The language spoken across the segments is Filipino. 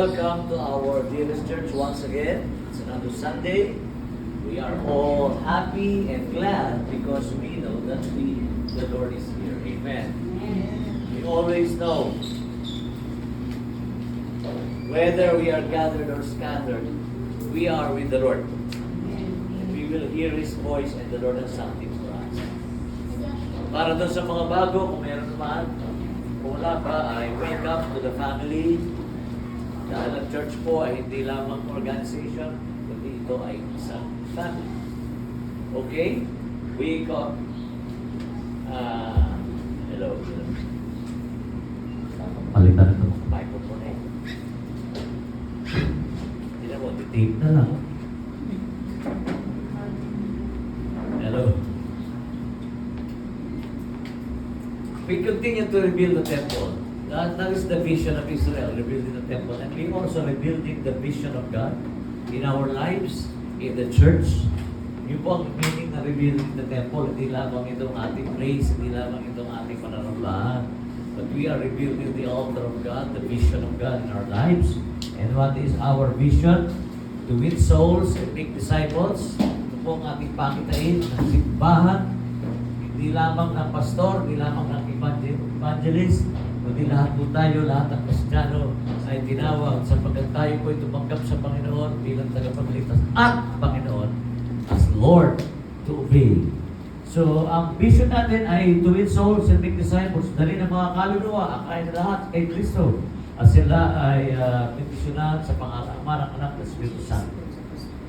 welcome to our dearest church once again. It's another Sunday. We are all happy and glad because we know that the Lord is here. Amen. We always know whether we are gathered or scattered, we are with the Lord. And we will hear His voice and the Lord has something for us. Para doon sa mga bago, kung meron naman, kung wala pa, ay welcome to the family. Dahil ang church po ay hindi lamang organization, kundi ito ay isang family. Okay? We got hello. Palitan ito. Microphone eh. Hindi mo, Tape na lang. hello. We continue to rebuild the temple. That is the vision of Israel, rebuilding the temple. And we also rebuilding the vision of God in our lives, in the church. Yung po ang meaning na rebuilding the temple, hindi lamang itong ating place, hindi lamang itong ating pananampalataya. But we are rebuilding the altar of God, the vision of God in our lives. And what is our vision? To win souls and make disciples. Ito po ang ating pakitain ng simbahan. Hindi lamang ng pastor, hindi lamang ng evangelist, kundi lahat po tayo, lahat ng Kristiyano ay tinawag sapagkat tayo po ay tumanggap sa Panginoon bilang tagapagligtas at Panginoon as Lord to obey. So, ang vision natin ay to win souls and make disciples. Dali ng mga kaluluwa, akayin na lahat kay Kristo. At sila ay mimisyonan sa pangalan ng Anak ng Espiritu Santo.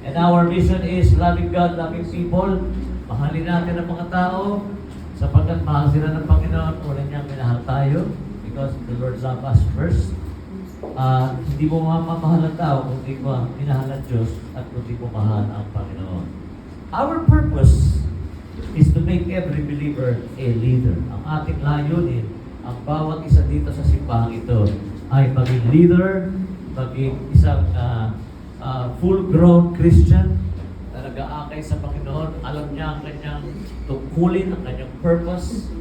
And our mission is loving God, loving people. Mahalin natin ang mga tao sapagkat mahal sila ng Panginoon. Wala niyang minahal tayo because the Lord loved us first. Hindi mo mamamahal ang tao kung hindi mo minahal ang Diyos at kung hindi mo mahal ang Panginoon. Our purpose is to make every believer a leader. Ang ating layunin, ang bawat isa dito sa simbahang ito ay maging leader, maging isang full-grown Christian na nag-aakay sa Panginoon. Alam niya ang kanyang tungkulin, ang kanyang purpose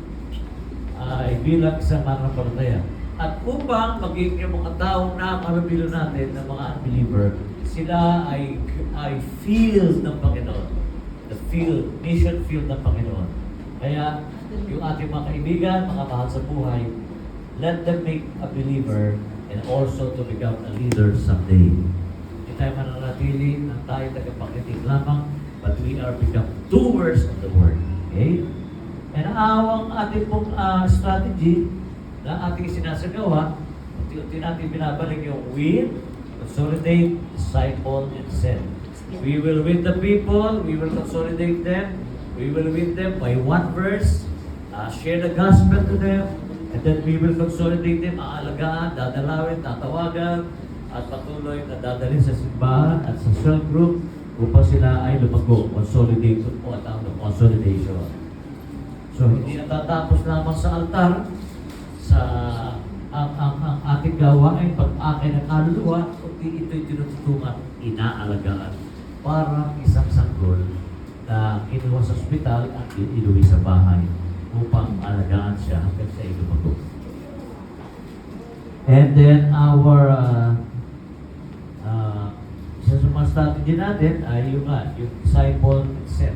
ay bilang isang mananampalataya. At upang maging yung mga taong nakarabilo natin ng mga unbeliever, sila ay field ng Panginoon. The field, mission field ng Panginoon. Kaya yung ating mga kaibigan, mga mahal sa buhay, let them make a believer and also to become a leader someday. Hindi tayo mananatili na tayo tagapakinig lamang, but we are become doers of the word. Okay? And ang ating pong strategy na ating sinasagawa, unti-unti natin binabalik yung win, consolidate, disciple, and send. We will win the people, we will consolidate them, we will win them by one verse, share the gospel to them, and then we will consolidate them, aalagaan, dadalawin, tatawagan, at patuloy na dadalhin sa simbahan at sa cell group upang sila ay lumago. Consolidate po at ang consolidation. So hindi natatapos lamang sa altar, sa ang ating gawain pag-akay ng kaluluwa, kundi ito'y tinututungan, inaalagaan. Parang isang sanggol na kinuha sa ospital at inuwi sa bahay upang alagaan siya hanggang sa ilumago. And then our isa sa mga strategy natin ay yung disciple and send.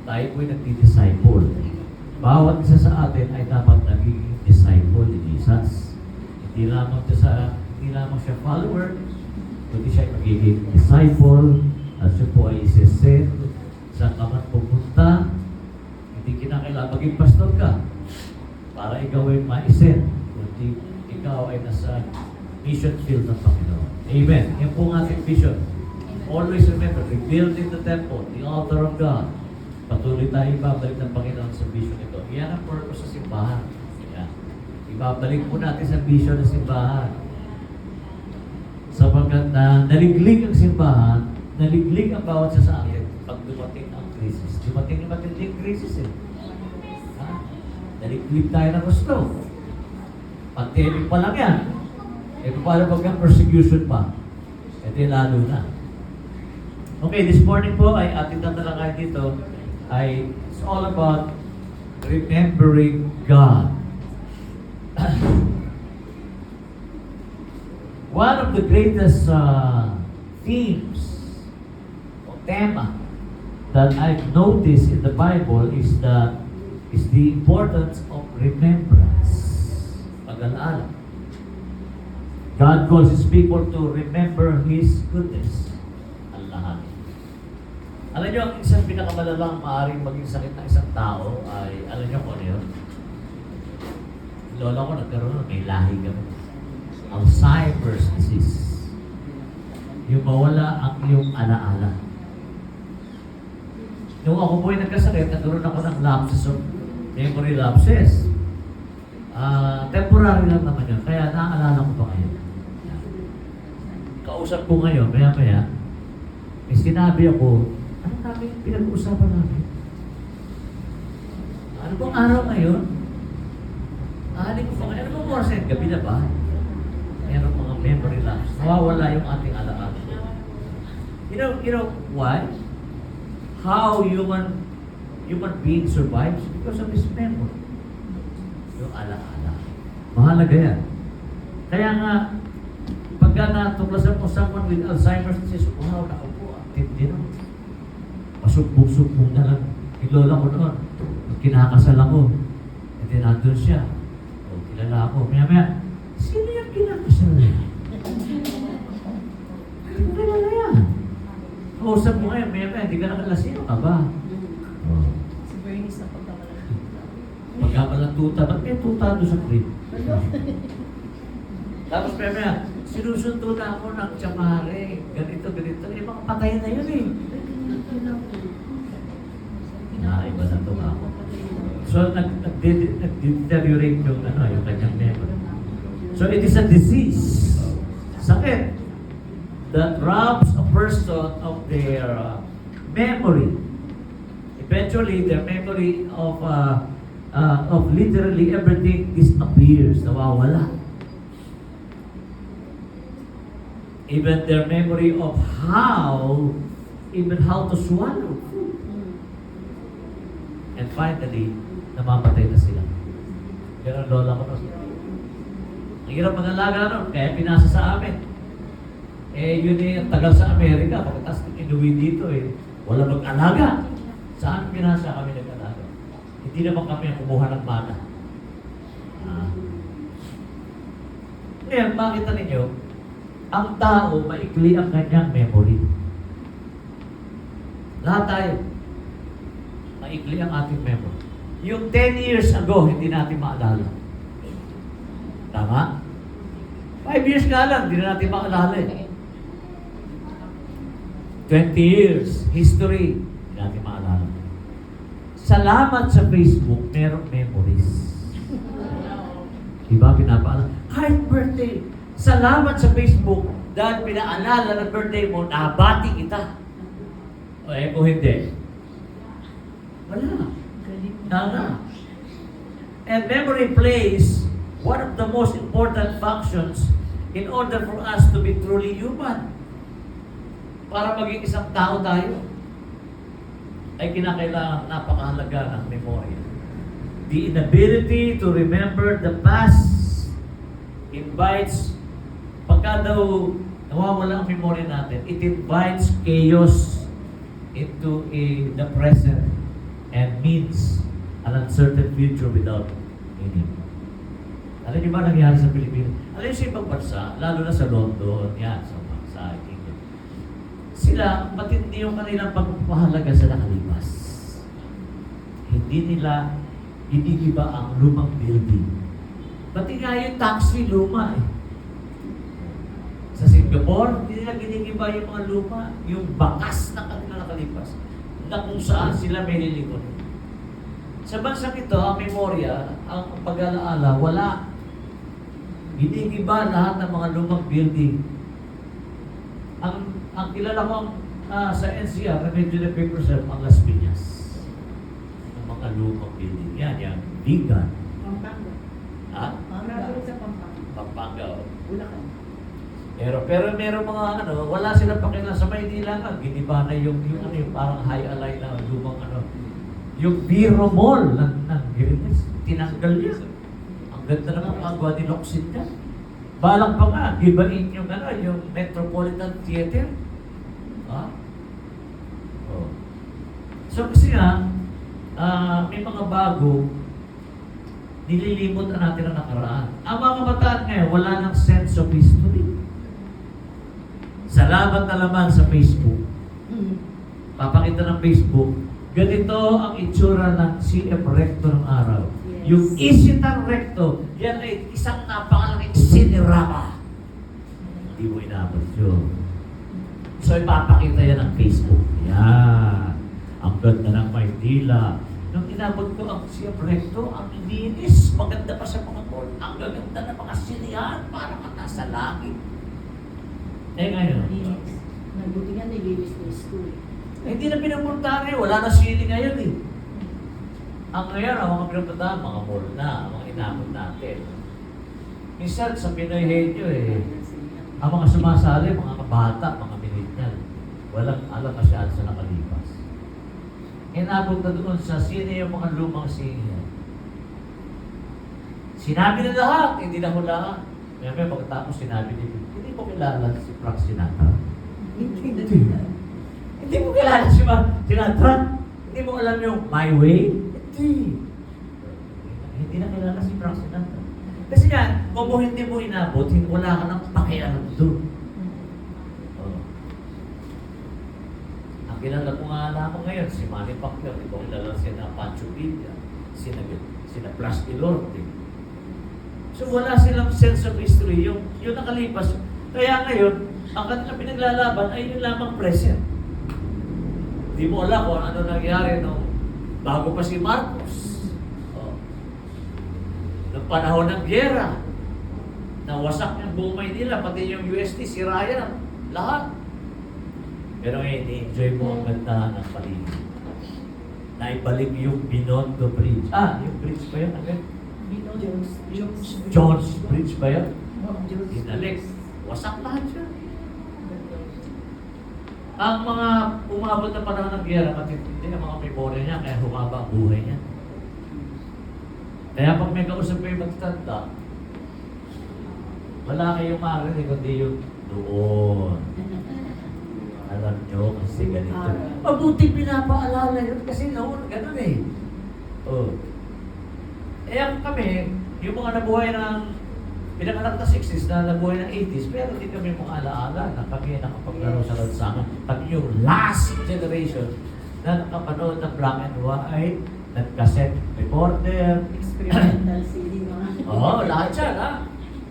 Tayo po'y nagdi-disciple. Bawat isa sa atin ay dapat nagiging disciple ni Jesus. Hindi lamang siya follower, kundi siya magiging disciple at siya po ay isesend sa kaman pupunta. Hindi kinakailangan maging pastor ka para ikaw ay ma-send, kundi ikaw ay nasa mission field ng Panginoon. Amen. Yan po ang ating vision. Always remember, rebuilding the temple, the altar of God. Patuloy tayo ibabalik ng Panginoon sa vision ito. Yan ang purpose sa simbahan. Yan. Ibabalik po natin sa vision ng simbahan. Sapagkat naliglig ang simbahan, naliglig ang bawat isa sa atin pag dumating ang crisis. Dumating yung matinding crisis eh. Naliglig tayo ng gusto. Pandemic pa lang yan. Eh paano pag ang persecution pa? E di lalo na. Okay, this morning po ay ating tatalakayin dito ay it's all about remembering God. One of the greatest themes o tema that I've noticed in the Bible is the importance of remembrance. Pag-alaala. God calls His people to remember His goodness. Ang lahat. Alam niyo, ang isang pinakamalalang maaaring maging sakit ng isang tao ay, alam niyo kung ano yun? Lola ko nagkaroon, may lahi kami. Alzheimer's disease. Yung mawala ang iyong alaala. Nung ako po'y nagkasakit, nagkaroon ako ng lapses of memory lapses. Temporary lang naman yun. Kaya naaalala ko pa ngayon. Kausap ko ngayon, maya-maya, may sinabi ako, ano namin pinag-uusapan namin? Ano bang araw ngayon? Ahalin ko pa ngayon. Ano bang oras ngayon? Gabi na ba? Mayroong mga memory lapse. Nawawala yung ating alaala. You know why? How human being survives? Because of his memory. Yung alaala. Mahalaga yan. Kaya nga, pagka natuklasan mo someone with Alzheimer's disease, wow, naku po, tindi na. Pasubog-subog na lang. Ilola ko noon. Nung kinakasal ako, hindi nandun siya. O, kilala ako. Maya-maya, sino yung kinakasal niya? Hindi ko kilala yan. Kausap mo ngayon, maya-maya, hindi ka nakala, sino ka ba? Oh. Si Bernice na pagkakalantuta. Pagkakalantuta, ba't may tuta doon sa crib? Tapos maya-maya, sinusundo na ako ng tsamare. Ganito. Eh, mga patay na yun eh. Iba na ito ako. So, nag-deteriorate yung kanyang memory. So, it is a disease. Sakit that robs a person of their memory. Eventually, their memory of literally everything disappears. Nawawala. Even their memory of how to swallow food. And finally, namamatay na sila. Yan ang lola ko nun. Ang hirap mag-alaga nun, kaya pinasa sa amin. Eh, yun eh, tagal sa Amerika. Pagkatapos inuwi dito eh, wala mag-alaga. Saan pinasa kami nag-alaga? Hindi naman kami ang kumuha ng mana. Ngayon, makita ninyo, ang tao, maikli ang kanyang memory. Lahat tayo, maikli ang ating memory. Yung 10 years ago, hindi natin maalala. Tama? 5 years nga lang, hindi na natin maalala eh. 20 years, history, hindi natin maalala. Salamat sa Facebook, merong memories. Diba, pinapaalala? Kahit birthday, salamat sa Facebook dahil pinaalala ng birthday mo, nabati kita. O kung hindi, wala. Nada. And memory plays one of the most important functions in order for us to be truly human. Para maging isang tao tayo, ay kinakailangan napakahalaga ng memorya. The inability to remember the past invites, pagka daw nawawala ang memorya natin, it invites chaos into the present and means an uncertain future without meaning. Alam niyo ba nangyari sa Pilipinas? Alam niyo sa ibang bansa, lalo na sa London, yan, sa England. Sila, matindi yung kanilang pagpapahalaga sa nakalipas. Hindi nila inigiba ang lumang building. Pati nga yung taxi luma eh. Sa Singapore, hindi nila ginigiba yung mga luma, yung bakas na kanila nakalipas, na kung saan sila may lilikod. Sa bansang ito, ang memorya, ang pag-alaala, wala. Ginigiba lahat ng mga lumang building. Ang kilala ko sa NCR, na medyo nag-represent ang Las Piñas. Ang mga lumang building. Yan, Bigan. Pampanga. Ha? Pampanga sa Pampanga. Pampanga. Bulacan. Pero meron mga wala silang pakialam sa Maynila nga. Giniba na yung parang high-alay na lumang yung Biro Mall ng Giritas, tinanggal niya. Ang ganda naman ang Guadiloxin niya. Balak pa nga, gibain yung yung Metropolitan Theater. Ha? Oh. So kasi nga, may mga bago, nililimot na natin ang nakaraan. Ang mga kabataan ngayon, wala nang sense of history. Salamat na lamang sa Facebook. Papakita ng Facebook, ganito ang itsura ng CF Recto ng araw. Yes. Yung Isitan Recto, yan ay isang napakalaking sinerama. Hindi mo inabot yun. So ipapakita yan ng Facebook. Yan. Ang ganda ng Maynila. Nung inabot ko ang CF Recto, ang linis, maganda pa sa mga mall. Ang gaganda ng mga sinihan, parang ka nasa langit. Eh ngayon, Nagbuti nga nililis ng school. hindi na pinupuntahan ngayon. Wala na sili ngayon eh. Ang ngayon, ang mga pinupuntahan, mga mall na, ang mga inabot natin. Minsan sa Pinoy Henyo ang mga sumasali, mga kabata, mga millennial, walang alam masyado sa nakalipas. Inabot na doon sa sine yung mga lumang sine. Sinabi na lahat, hindi na hulaan. May pagkatapos sinabi ni hindi mo kilala si Frank Sinatra. Hindi mo kilala si Sinatra? Hindi mo alam yung My Way? Hindi na kilala si Frank Sinatra. Kasi nga, kung mo hindi mo inabot, wala ka nang pakialam doon. Oh. Ang kilala ko nga alam ko ngayon, si Manny Pacquiao, di ko kilala siya na Pancho Villa, sina Blas Ilorte. So wala silang sense of history, yung nakalipas. Kaya ngayon, ang kanilang pinaglalaban ay yung lamang present. Di mo alam kung ano nangyari nung bago pa si Marcos. Oh. Noong panahon ng gyera, nawasak yung buong Maynila, pati yung UST, si Ryan, lahat. Pero ngayon, i-enjoy mo ang ganda ng paligid. Naibalik yung Binondo Bridge. Yung bridge ba yun? Jones Bridge ba yun? Dinalik. Wasak lahat siya. Ang mga umabot na panahon ng gyera, matindi ang mga memorya niya, kaya humaba ang buhay niya. Kaya pag may kausap kayo magtanda, wala kayong marinig, kundi yung doon. Alam nyo, kasi ganito. Mabuti pinapaalala yun, kasi noon, ganun eh. Oh. Kami, yung mga nabuhay ng pinanganak na 60s na nabuhay ng 80s, pero hindi kami mga alaala na kami nakapaglaro sa lansangan. Kami yung last generation na nakapanood ng black and white, nag-cassette recorder. Experimental CD mga. Oo, lahat yan ha.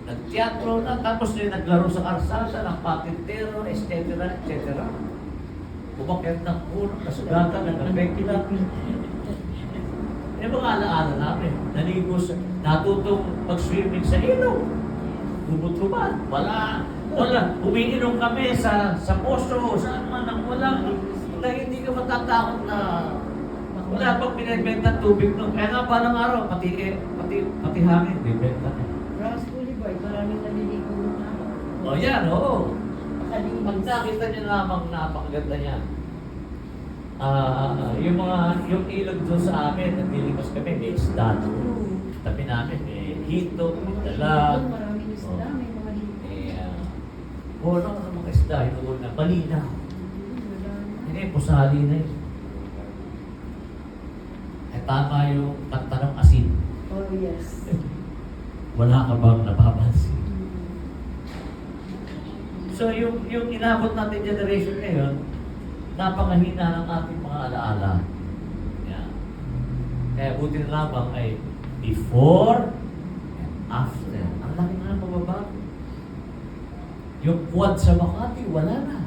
Nag-teatro na, tapos yung naglaro sa karsada, ng patintero, etc. etc. Umakyat ng puno, nasugatan, nag-apekila. Yung mga alaala namin, natutong mag-swimming sa ilog. Bubot-bubad. Wala. Umiinom kami sa poso, saan man ang walang, na hindi ka matatakot na wala pang binibenta tubig nun. Kaya nga palang araw, pati hangin, binibenta na. Ross Boulevard, maraming naliligo na. O yan, oo. Pakalinis. Pag nakita niyo lamang napakaganda niya. Yung ilog doon sa amin, naglilimas kami, may isda doon. Tabi namin, may hito, may dalag. Maraming isda, may mga hito. Puno ng mga isda, hinuhol na, balina. Hindi, pusali na yun. Tama yung kanta ng asin. Oh, yes. Wala ka bang napapansin? So yung inabot natin generation ngayon, napakahina ng ating mga alaala. Yeah. Kaya buti na lamang ay before and after. Ang laki na ng pagbabago. Yung quad sa Makati, wala na.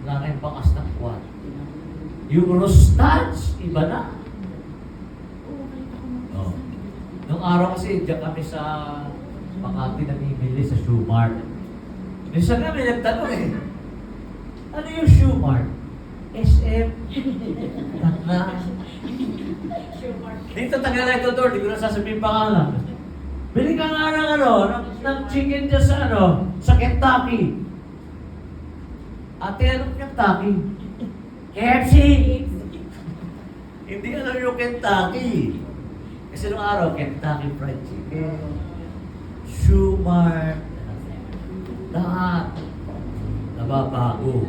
Wala na yung bakas ng quad. Yung Rostage, iba na. Oh. Nung araw kasi, diyan kami sa Makati namimili sa Shoe Mart. Minsan nga may nagtanong eh, ano yung Shoe Mart? SM? Takla? Dito Tagalay ito, Dor, di ko na sasabihin pangalan. Bili ka nga ng chicken dyan sa sa Kentucky. Ate, anong Kentucky? KFC! Hindi alam yung Kentucky. Kasi nung araw, Kentucky Fried Chicken. Shoemart, lahat nababago.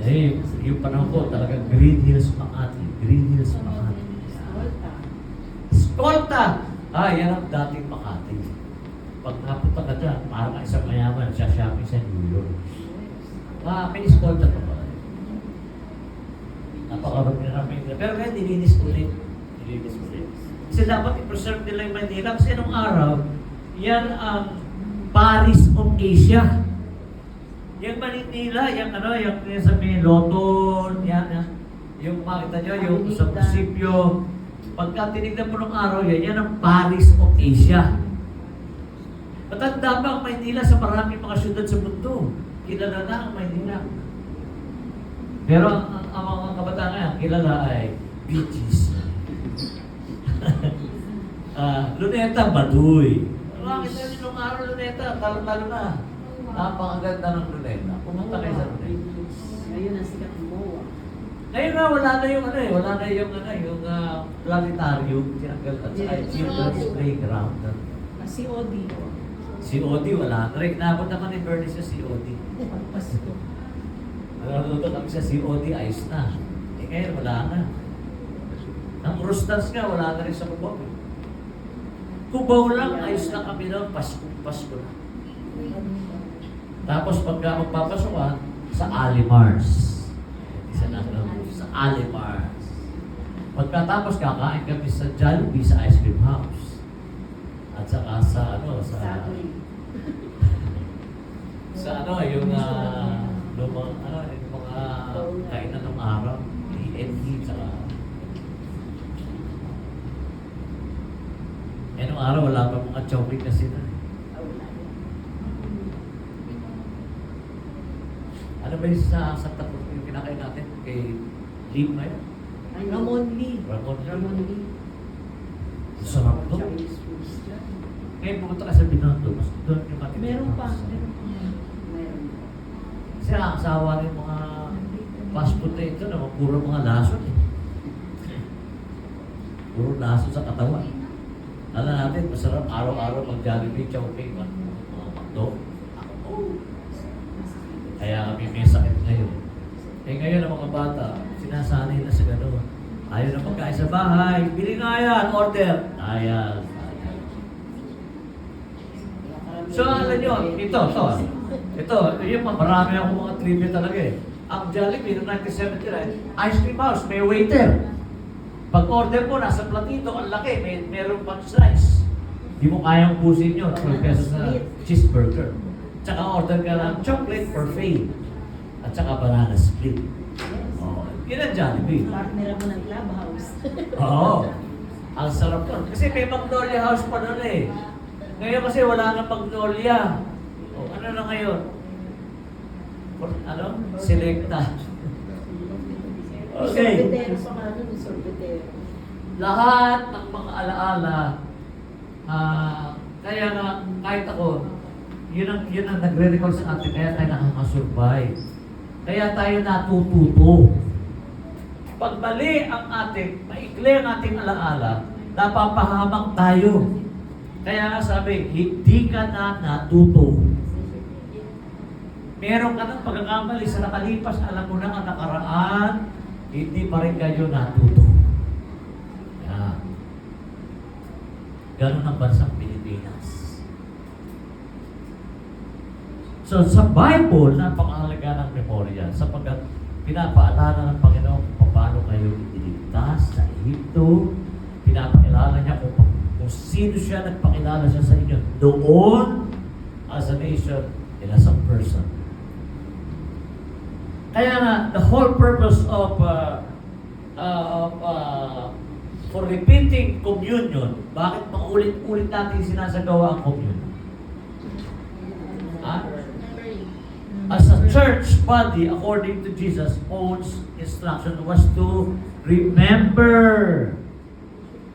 Eh, yung panahon ko talagang Green Hills Makati. Green Hills Makati. Escolta! Yan ang dating Makati. Pag napunta ka dyan, parang isang mayaman, siya shopping sa New York. May escolta pa pala. Napakarami na namin. Pero ngayon, nilinis ulit. Nilinis ulit. Kasi dapat i-preserve nila yung Manila. Kasi nung araw, yan ang Paris of Asia. Yung Manila, yung sabi, Loton, yan. Yung makita nyo, yung sa munisipyo. Pagka tinignan mo ng araw yan ang Paris of Asia. Matanda ba ang Maynila sa maraming mga syudad sa mundo? Kilala na ang Maynila. Pero ang mga kabataan ngayon, kilala ay beaches. Luneta, Baduy. Makita nyo nung araw, Luneta, talo-talo na. Napakaganda ng Luneta. Pumunta kayo sa Luneta. Ngayon ang sikat ng MOA. Ngayon nga, wala na yung planetarium, tinanggal at saka yung children's playground. Si Odi. Si Odi, wala na rin. Nabot naman ni Bernie sa si Odi. Pasko. Naluluto kami sa si Odi, ayos na. Ngayon, wala na. Ang Rustans nga, wala na rin sa Cubao. Cubao lang, ayos na kami noon, Pasko na. Tapos pagka magpapasok ka, sa Alimars. Isa na sa Alimars. Pagkatapos kakain kami sa Jollibee sa ice cream house. At saka sa yung mga kainan ng araw, ENT, saka nung araw wala pa mga chocolate na sila. Ano ba yung sa Santa Cruz yung kinakain natin? Kay Lim na yun? Ramon Lee. Ramon Lee. Sarap to. Ngayon pumunta ka sa Binondo, mas doon yung matindi. Meron pa. Meron. Kasi ang asawa ng mga fast food na ito naman, puro mga lason eh. Puro lason sa katawan. Alam natin, masarap araw-araw mag-Jollibee, Chowking, mga McDo. Kaya kami may sakit ngayon. Ngayon ang mga bata, sinasanay na sa gano'n. Ayaw na pagkain sa bahay, bili nga yan, order. Ayan. So, alam nyo, ito, yung marami akong mga trivia talaga eh. Ang Jollibee noong 1979, ice cream house, may waiter. Pag-order mo, nasa platito, ang laki, meron pang slice. Hindi mo kayang pusin yun, 12 pesos na cheeseburger. Tsaka order ka ng chocolate parfait. At tsaka banana split. Yun ang Jollibee. Partner mo ng clubhouse. Oo. Ang sarap nun. Kasi may Magnolia House pa nun eh. Ngayon kasi wala nang Magnolia. Ano na ngayon? Selecta. Okay. Sorbetero pa nga nun, sorbetero. Lahat ng mga alaala, kaya nga, kahit ako, yun ang nagre-recall sa atin, kaya tayo nakakasurvive. Kaya tayo natututo. Pag mali ang ating, maikli ang ating alaala, napapahamak tayo. Kaya nga sabi, hindi ka na natuto. Meron ka ng pagkakamali sa nakalipas, alam mo na ang nakaraan, hindi pa rin kayo natuto. Yan. Ganun ang bansang Pilipinas. So sa Bible, napakahalaga ng memorya sapagkat pinapaalala ng Panginoon kung paano kayo iniligtas sa Ehipto. Pinapakilala niya kung sino siya, nagpakilala siya sa inyo doon as a nation and as a person. Kaya nga, the whole purpose of for repeating communion, bakit paulit-ulit natin sinasagawa ang communion? As a church body, according to Jesus' own instruction, was to remember.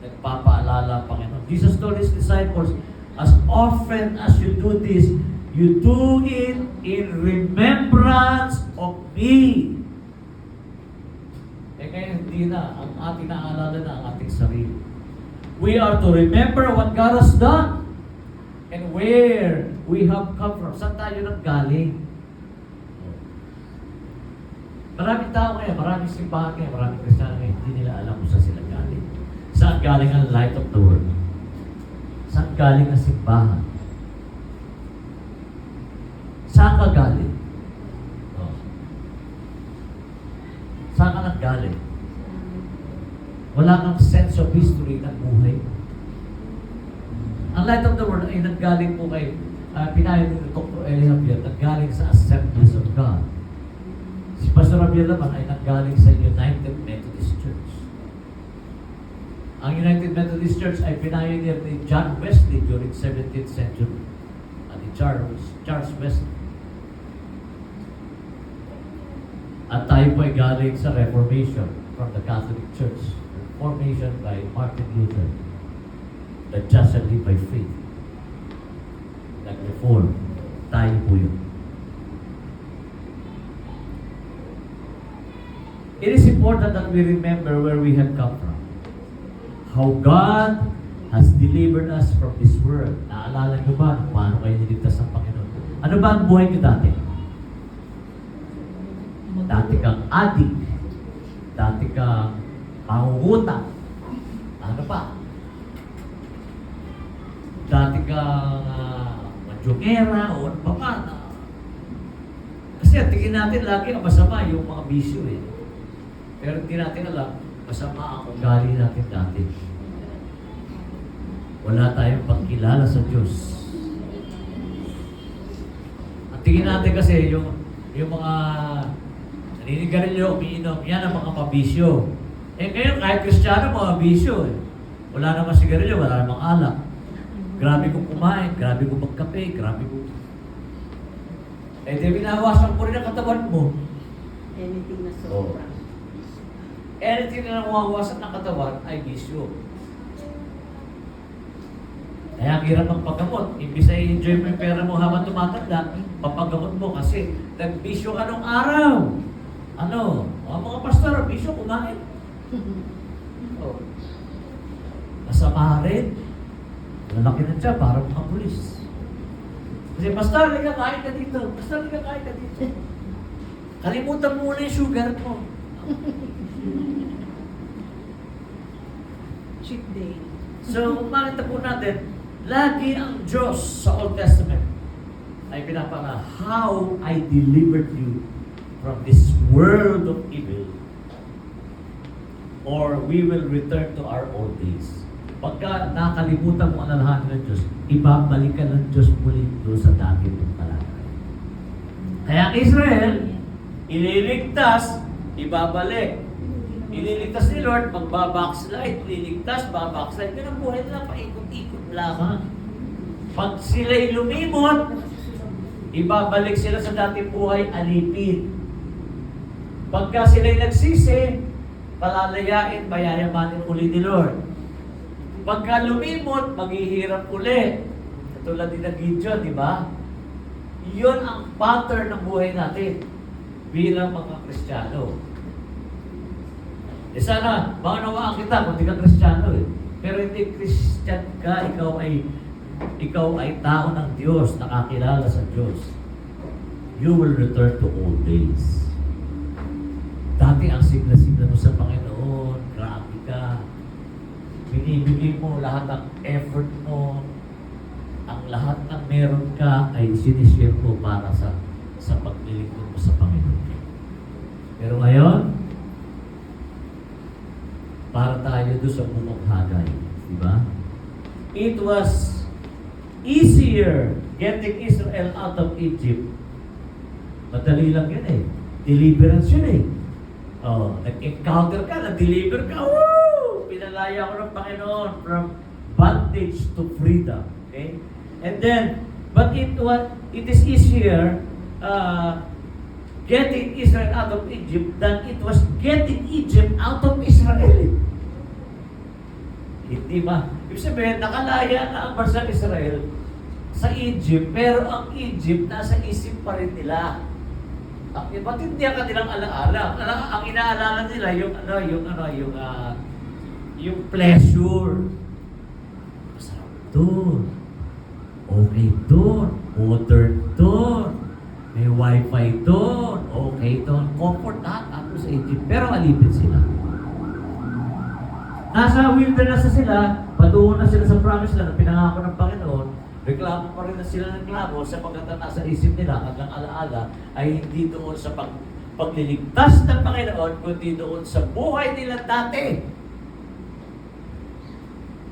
Nagpapaalala, Panginoon. Jesus told His disciples, as often as you do this, you do it in remembrance of me. Ngayon hindi na, ang ating naalala na ang ating sarili. We are to remember what God has done and where we have come from. Saan tayo nanggaling? Maraming tao ngayon, maraming simbahan ngayon, maraming Kristiyano ngayon, hindi nila alam kung saan sila galing. Saan galing ang light of the world? Saan galing ang simbahan? Saan ka galing? Oh. Saan ka nanggaling? Wala kang sense of history ng buhay. Ang light of the world ay nanggaling po kay pinayo ni Dr. Eli Javier, nanggaling sa Assemblies of God. Si Pastor Javier naman ay nanggaling sa United Methodist Church. Ang United Methodist Church ay pioneer ni John Wesley during 17th century. Ni Charles Wesley. At tayo po ay galing sa Reformation from the Catholic Church. Reformation by Martin Luther. The just shall live by faith. Nag-reform. Tayo po yun. It is important that we remember where we have come from. How God has delivered us from this world. Naalala nyo ba paano kayo niligtas ng Panginoon? Ano ba ang buhay nyo dati? Dati kang adik. Dati kang mangungutang. Ano pa? Dati kang manjongera o ano pa man. Kasi tingin natin lagi ang masama yung mga bisyo eh. Pero hindi natin alam, masama ang ugali natin dati. Wala tayong pagkilala sa Diyos. Ang tingin natin kasi yung mga naninigarilyo, umiinom, yan ang mga pabisyo. Eh ngayon, kahit Kristiyano, mga bisyo eh. Wala namang sigarilyo, wala namang alak. Grabe kong kumain, grabe kong magkape, grabe kong... Eh di binawasan ko rin ang katawan mo. Anything na sobra. Anything na nawawasan ng katawan ay bisyo. Kaya ang hirap magpagamot. Imbis na i-enjoy mo yung pera mo habang tumatanda, papagamot mo kasi nagbisyo ka nung araw. Ano? Mga pastor, bisyo, kumain. Oh. Masama rin. Lalaki na siya, parang mga pulis. Kasi, pastor, halika kain ka dito. Pastor, halika kain ka dito. Kalimutan mo muna yung sugar mo. Cheat day. So, kung makita po natin, lagi ang Diyos sa Old Testament ay pinapanga, how I delivered you from this world of evil, or we will return to our old days. Pagka nakalimutan mo ang alalahanin ng Diyos, ibabalik ka ng Diyos muli doon sa dati mong kalagayan. Kaya ang Israel, ililigtas, ibabalik. Ililigtas ni Lord, magbabackslide, ililigtas, babackslide. Yan ang buhay nila, paikot-ikot lamang. Pag sila'y lumimot, ibabalik sila sa dating buhay, alipin. Pagka sila'y nagsisi, palalayain, mayayamanin uli ni Lord. Pagka lumimot, maghihirap uli. Katulad din ng Gideon, di ba? Yun ang pattern ng buhay natin bilang mga Kristiyano. Sana, maunawaan kita kung di ka Kristiyano eh. Pero hindi Christian ka, ikaw ay tao ng Diyos, nakakilala sa Diyos. You will return to old days. Dati ang sigla-sigla mo sa Panginoon, grabe ka. Binibigay mo lahat ng effort mo, ang lahat ng meron ka ay sinishare mo para sa paglilingkod mo sa Panginoon. Pero ngayon, para tayo doon sa bumong Hagay. Diba? It was easier getting Israel out of Egypt. Madali lang yun eh. Deliverance yun eh. Oh, nag-encounter ka, nag-deliver ka. Woo! Pinalaya ko ng Panginoon from bondage to freedom. Okay? And then, but it is easier getting Israel out of Egypt than it was getting Egypt out of Israel. Hindi ba? Ibig sabihin, nakalaya na ang bansa Israel sa Egypt, pero ang Egypt nasa isip pa rin nila. Ba't hindi ang kanilang alaala? Ang inaalala nila yung pleasure. doon. Okay doon. Modern doon. May wifi doon. Okay doon. Comfort lahat. Ano sa Egypt. Pero alipin sila. Nasa wilderness na sila. Patungo na sila sa promise land. Pinangako ng Panginoon. Reklamo pa rin na sila ng reklamo sapagkat ang nasa isip nila hanggang alaala ay hindi doon sa pagliligtas ng Panginoon, kundi doon sa buhay nila dati.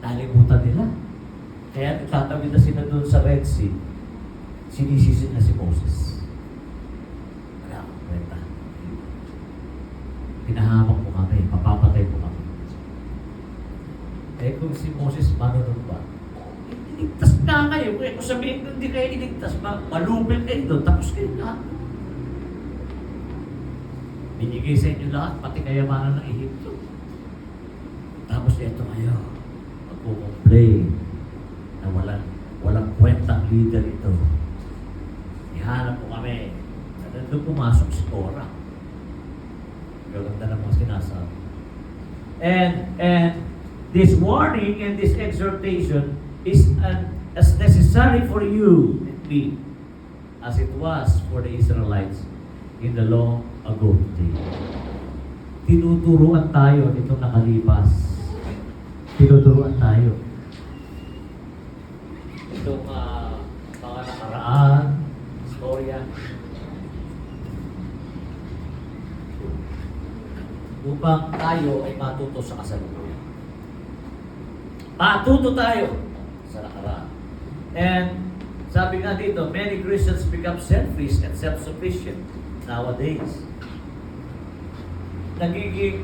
Nalimutan nila. Kaya nagtatawid na sila doon sa Red Sea. Sinisisid na si Moses. Wala akong kwenta. Pinahamak mo kami, mapapatay mo kami. Eh kung si Moses manunod ba? Iligtas na kayo. Kaya kung sabihin kung hindi kayo iligtas, malupit kayo doon, tapos kayo lahat. Binigay sa inyo lahat, pati kayamanan ng Ehipto. Tapos ito kayo, magkukomplain na walang kwentang leader ito. Ihanap mo kami. At doon pumasok si Korah. Gaganda ng mga sinasabi. And this warning and this exhortation is as necessary for you and me as it was for the Israelites in the long ago day. Tinuturuan tayo nitong nakalipas. Tinuturuan tayo. Itong mga nakaraan, istorya. Upang tayo ay matuto sa kasalukuyan. Matuto tayo sa nakaraan. And sabi nga dito, many Christians become selfish and self-sufficient nowadays. Nagiging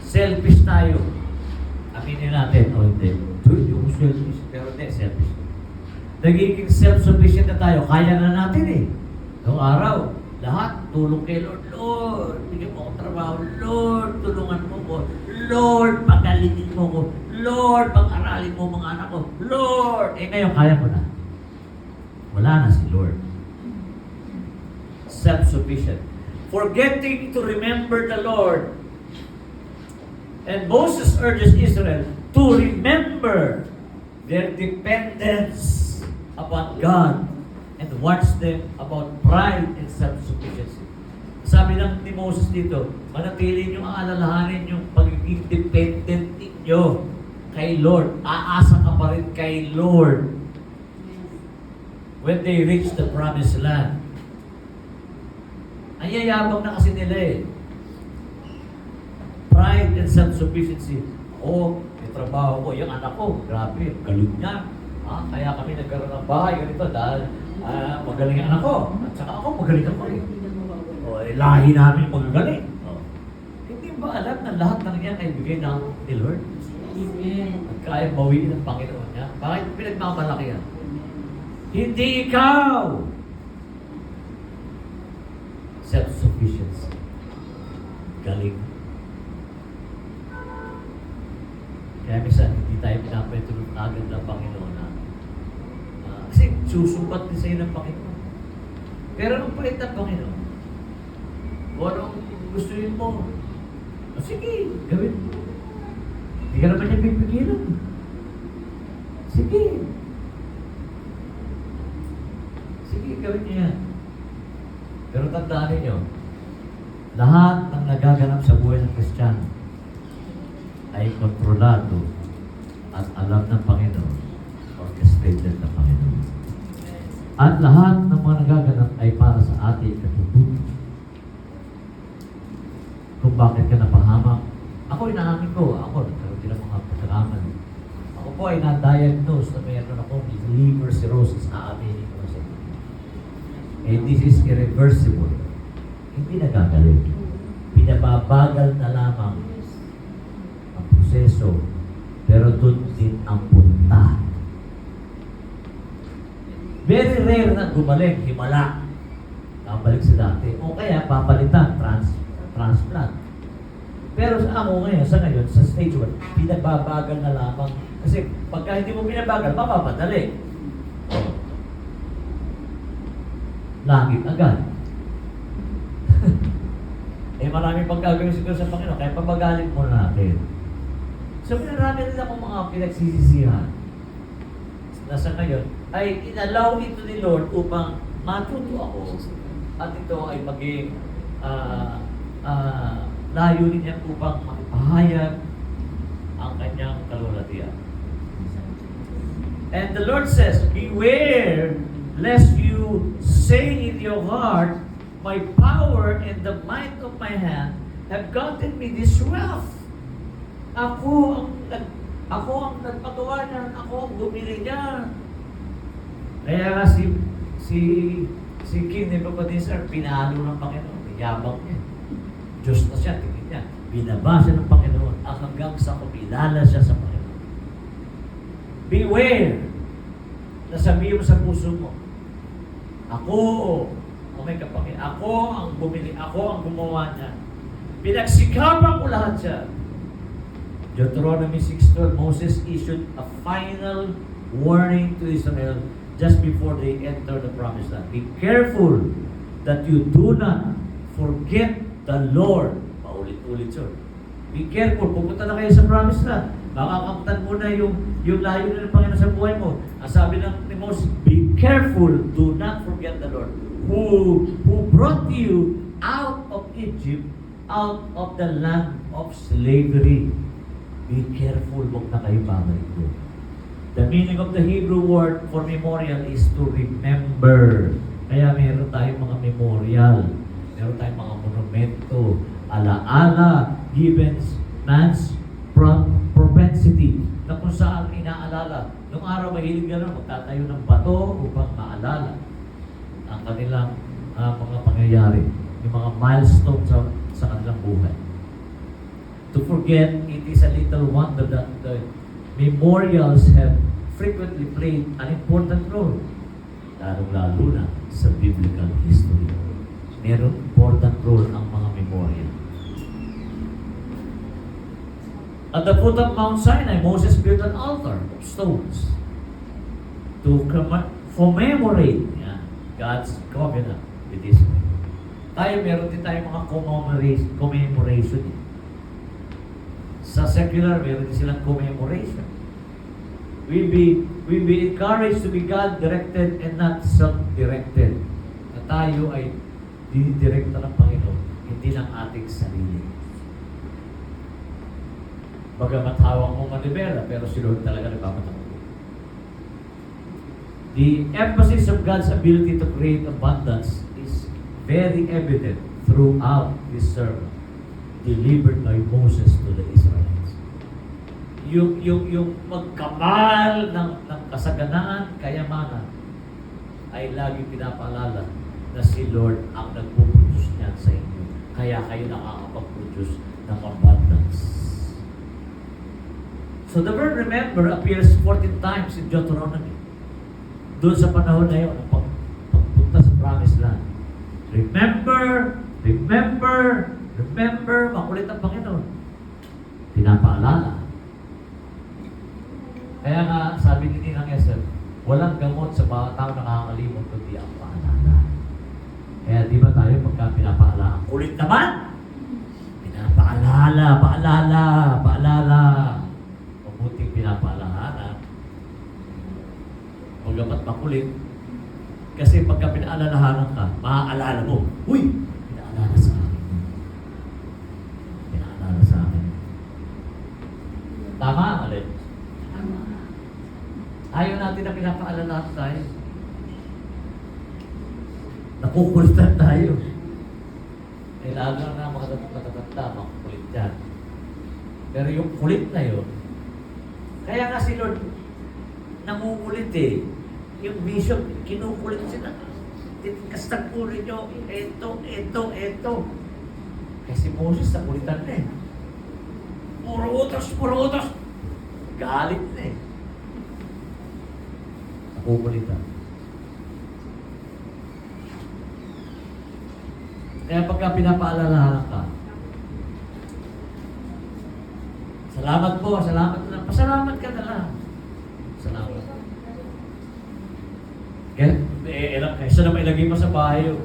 selfish tayo. Aminin natin, o hindi. Yung selfish, pero hindi, selfish. Nagiging self-sufficient na tayo. Kaya na natin eh. Noong araw, lahat, tulong kay Lord. Lord, bigyan mo akong trabaho. Lord, tulungan mo ko. Lord, pagalingin mo ko. Lord, pag-aralin mo mga anak ko. Lord! Eh ngayon, kaya mo na. Wala na si Lord. Self-sufficient. Forgetting to remember the Lord. And Moses urges Israel to remember their dependence upon God and warns them about pride and self-sufficiency. Sabi ng ni Moses dito, manatili niyong alalahanin yung pagiging dependent ninyo kay Lord. Aasa ka pa rin kay Lord when they reach the promised land. Ang yayabang na kasi nila eh. Pride and self-sufficiency. Oo, may trabaho ko. Yung anak ko, grabe, galing niya. Kaya kami nagkaroon ng bahay ganito dahil magaling ang anak ko. At saka ako, magaling ako eh. Lahi namin magagaling. Hindi ba alam na lahat ng yan ay bigay ng ni Lord? Amen. At kaya bawiin ng Panginoon niya. Bakit pinagmamalaki yan? Hindi ikaw! Self-sufficiency. Galing. Kaya minsan, hindi tayo pinapetulog agad ng Panginoon na kasi susumpat din sa'yo ng Panginoon. Pero nung palit ng Panginoon, kung anong gustuin mo, sige, gawin mo. Hindi ka naman niya pipigilan. Sige. Sige, gawin niya yan. Pero tandaan ninyo, lahat ng nagaganap sa buhay ng Kristiyano ay kontrolado at alam ng Panginoon, orchestrated ng Panginoon. At lahat ng mga nagaganap ay para sa ating katutunan. Kung bakit ka napahamak, ako inaamin ko, ako nagkaroon din ng mga pagkakamali. Ako po ay na-diagnose na mayroon akong liver cirrhosis, aaminin ko sa inyo. And this is irreversible. Hindi nagagaling. Pinababagal na lamang ang proseso, pero doon din ang punta. Very rare na gumaling, himala. Kabalik sa dati. O kaya papalitan, transplant. Pero sa ako ngayon, sa stage 1, pinababagal na lamang. Kasi pagka hindi mo pinabagal, mapapadali. Langit agad. Maraming pagkagawin siguro sa Panginoon, kaya pabagalin muna natin. So, marami rin akong mga pinagsisisihan. nasa ngayon, ay inalaw ito ni Lord upang matuto ako at ito ay maging layunin niya upang maipahayag ang kanyang kalulatian. And the Lord says, beware lest you say in your heart, my power and the might of my hand have gotten me this wealth. Ako ang nagpagawa niyan, ako ang bumili niyan. Kaya nga si King Nebuchadnezzar, pinalo ng Panginoon, yabang niya. Diyos na siya, tingin niya. Binaba siya ng Panginoon hanggang sa kumilala siya sa Panginoon. Beware na sabihin mo sa puso mo, ako ang bumili, ako ang gumawa niya. Pinagsikapan ko lahat siya. Deuteronomy 6:12, Moses issued a final warning to Israel just before they enter the promised land. Be careful that you do not forget the Lord. Paulit-ulit, sir. Be careful. Pupunta na kayo sa promised land. Makakamtan mo na yung layo ng Panginoon sa buhay mo. Ang sabi ni Moses, be careful. Do not forget the Lord who brought you out of Egypt, out of the land of slavery. Be careful. Huwag na kayo babalik doon. The meaning of the Hebrew word for memorial is to remember. Kaya meron tayong mga memorial. Meron tayong mga monumento. Alaala, given man's propensity na kung saan inaalala. Noong araw mahilig gano'n, magtatayo ng bato upang maalala ang kanilang mga pangyayari. Yung mga milestone sa kanilang buhay. To forget, it is a little wonder that the memorials have frequently played an important role, lalo na sa biblical history. Meron important role ang mga memorial. At the foot of Mount Sinai, Moses built an altar of stones to commemorate God's covenant with Israel. Tayo, meron din tayong mga commemoration. Sa secular, meron din silang commemoration. We be encouraged to be God-directed and not self-directed. Na tayo ay dinidirekta ng Panginoon, hindi ng ating sarili. Bagamat hawak mo manibela, pero si Lord talaga nagpapatakbo. The emphasis of God's ability to create abundance is very evident throughout this sermon delivered by Moses to the Israelites. Yung magkamal ng kasaganaan, kayamanan, ay lagi pinapaalala na si Lord ang nagpo-produce niyan sa inyo. Kaya kayo nakakapag-produce ng abundance. So the word remember appears 14 times in Deuteronomy. Doon sa panahon na yun, pagpunta sa promised land. Remember, makulit ang Panginoon. Pinapaalala. Kaya nga, sabi ni Ninang Esther, walang gamot sa mga tao na nakakalimot kundi ang paalala. Kaya di ba tayo pagka pinapaalala? Kulit naman! Paalala. Mabuting pinapaalala. Magamat makulit. Kasi pagka pinaalalahanan ka, maaalala mo, uy, pinaalala sa akin. Tama, alin? Ayaw natin na pinapaalalahan tayo. Nakukulitan tayo. Eh, lalo na mga matatanda, makukulit yan. Pero yung kulit na yun, kaya nga si Lord, nangukulit eh. Yung bishop, kinukulit sila. Titikastag po rin nyo, ito. Kasi Moses, nakulitan na eh. Puro utos. Galit na eh. Nakukulitan. Kaya pagka pinapaalalahan ka, salamat po, pasalamat ka na lang. Salamat. Kaysa na may lagay mo sa bahay yun.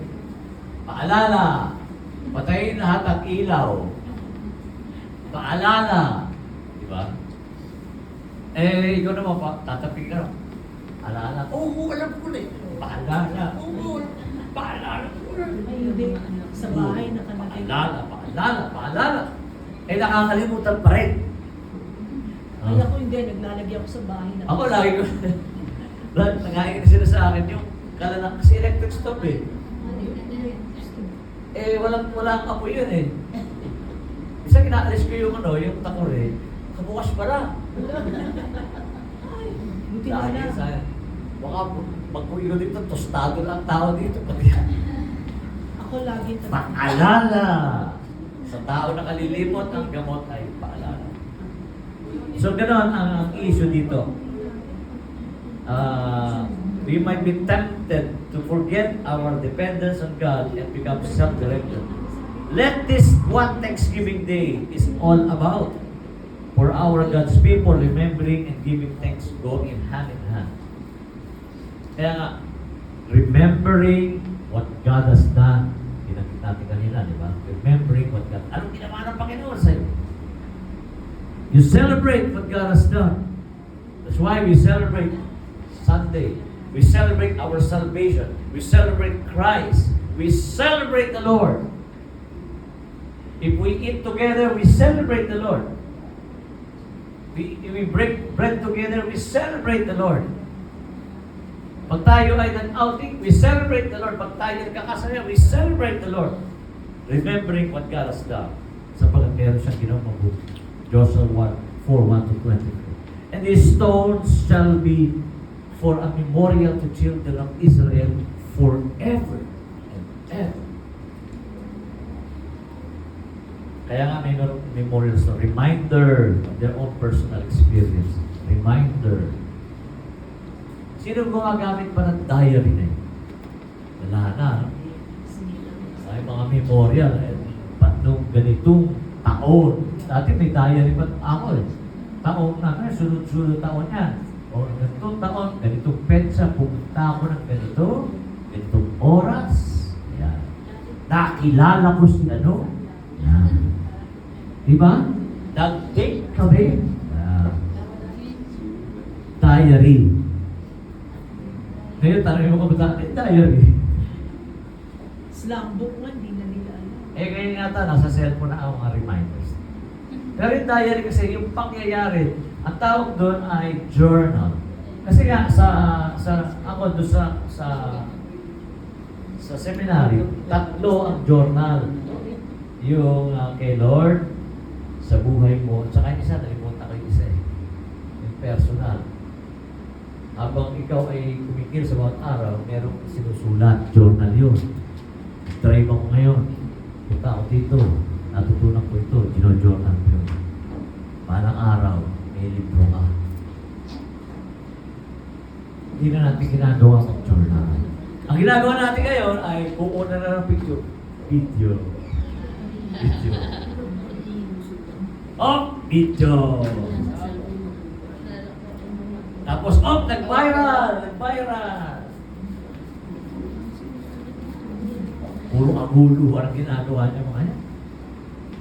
Paalala, patayin lahat ang ilaw. Paalala. Di ba? Ikaw naman, tatapik ka. Alala. Oo, alam ko na eh. Paalala. Oo, paalala ko na. Ay, hindi. Sa bahay nakalagay. Paalala. Eh, nakakalimutan pa rin. Ay, ako hindi. Naglalagay ako sa bahay. Ako lagi ko. Nangyayin na sila sa akin yung kalalang kasi electric stove eh. Eh, walang apoy yun eh. Isa kinaalis ko yung yung takor eh. Kabukas pala. Buti na Lagi lang. sa baka mag-uwi ko dito, tostado lang tao dito. Pati Ako lagi paalala. Sa tao na kalilimot, ang gamot ay paalala. So, ganoon ang issue dito. We might be tempted to forget our dependence on God and become self-directed. Let this what Thanksgiving Day is all about. For our God's people, remembering and giving thanks go in hand in hand. Kaya nga, remembering what God has done. Ginagit natin kanina, di ba? Remembering what God, anong ginawa ng Panginoon sa'yo? You celebrate what God has done. That's why we celebrate Sunday. We celebrate our salvation. We celebrate Christ. We celebrate the Lord. If we eat together, we celebrate the Lord. We break bread together, we celebrate the Lord. Pag tayo ay nag-outing, we celebrate the Lord. Pag tayo nagkakasaya, we celebrate the Lord. Remembering what God has done. Sapagkat meron siyang ginawang mabuti. Joshua 4:1-23. And these stones shall be for a memorial to children of Israel forever and ever. Kaya nga may memorial stone. Reminder of their own personal experience. Reminder. Sino gumagamit pa ng diary na yun? Wala na. No? Ay, mga memorial. Nung ganitong taon. Dati may diary pa ako eh. Taon na. Sunod-sunod taon yan. O ganitong taon, ganitong petsa, pumunta ako ng ganito. Ganitong oras. Yan. Nakilala ko si ano. Yan. Diba? Nag-date kami. Diary. Ngayon, tanong mo kabataan, diary. Slam book man, di na nila alam. Eh, ngayon yata, nasa cellphone na ang mga reminders. Pero yung diary kasi, yung pangyayari, ang tawag doon ay journal. Kasi nga, ako doon sa seminary, 3 ang journal. Yung kay Lord, sa buhay mo, tsaka yung isa, nalimunta ko yung isa eh. Yung personal. Habang ikaw ay kumikil sa bawat araw, merong sinusulat, journal yun. Try mo ko ngayon. Punta ako dito, natutunan ko ito, gino-journal ko yun. Palang araw, may libro ka. Hindi na natin ginagawa ang journal. Ang ginagawa natin ngayon ay kukunan na ng picture. Video. Video. Tapos, nag-viral. Puro agulo ang ginagawa niya mga yan.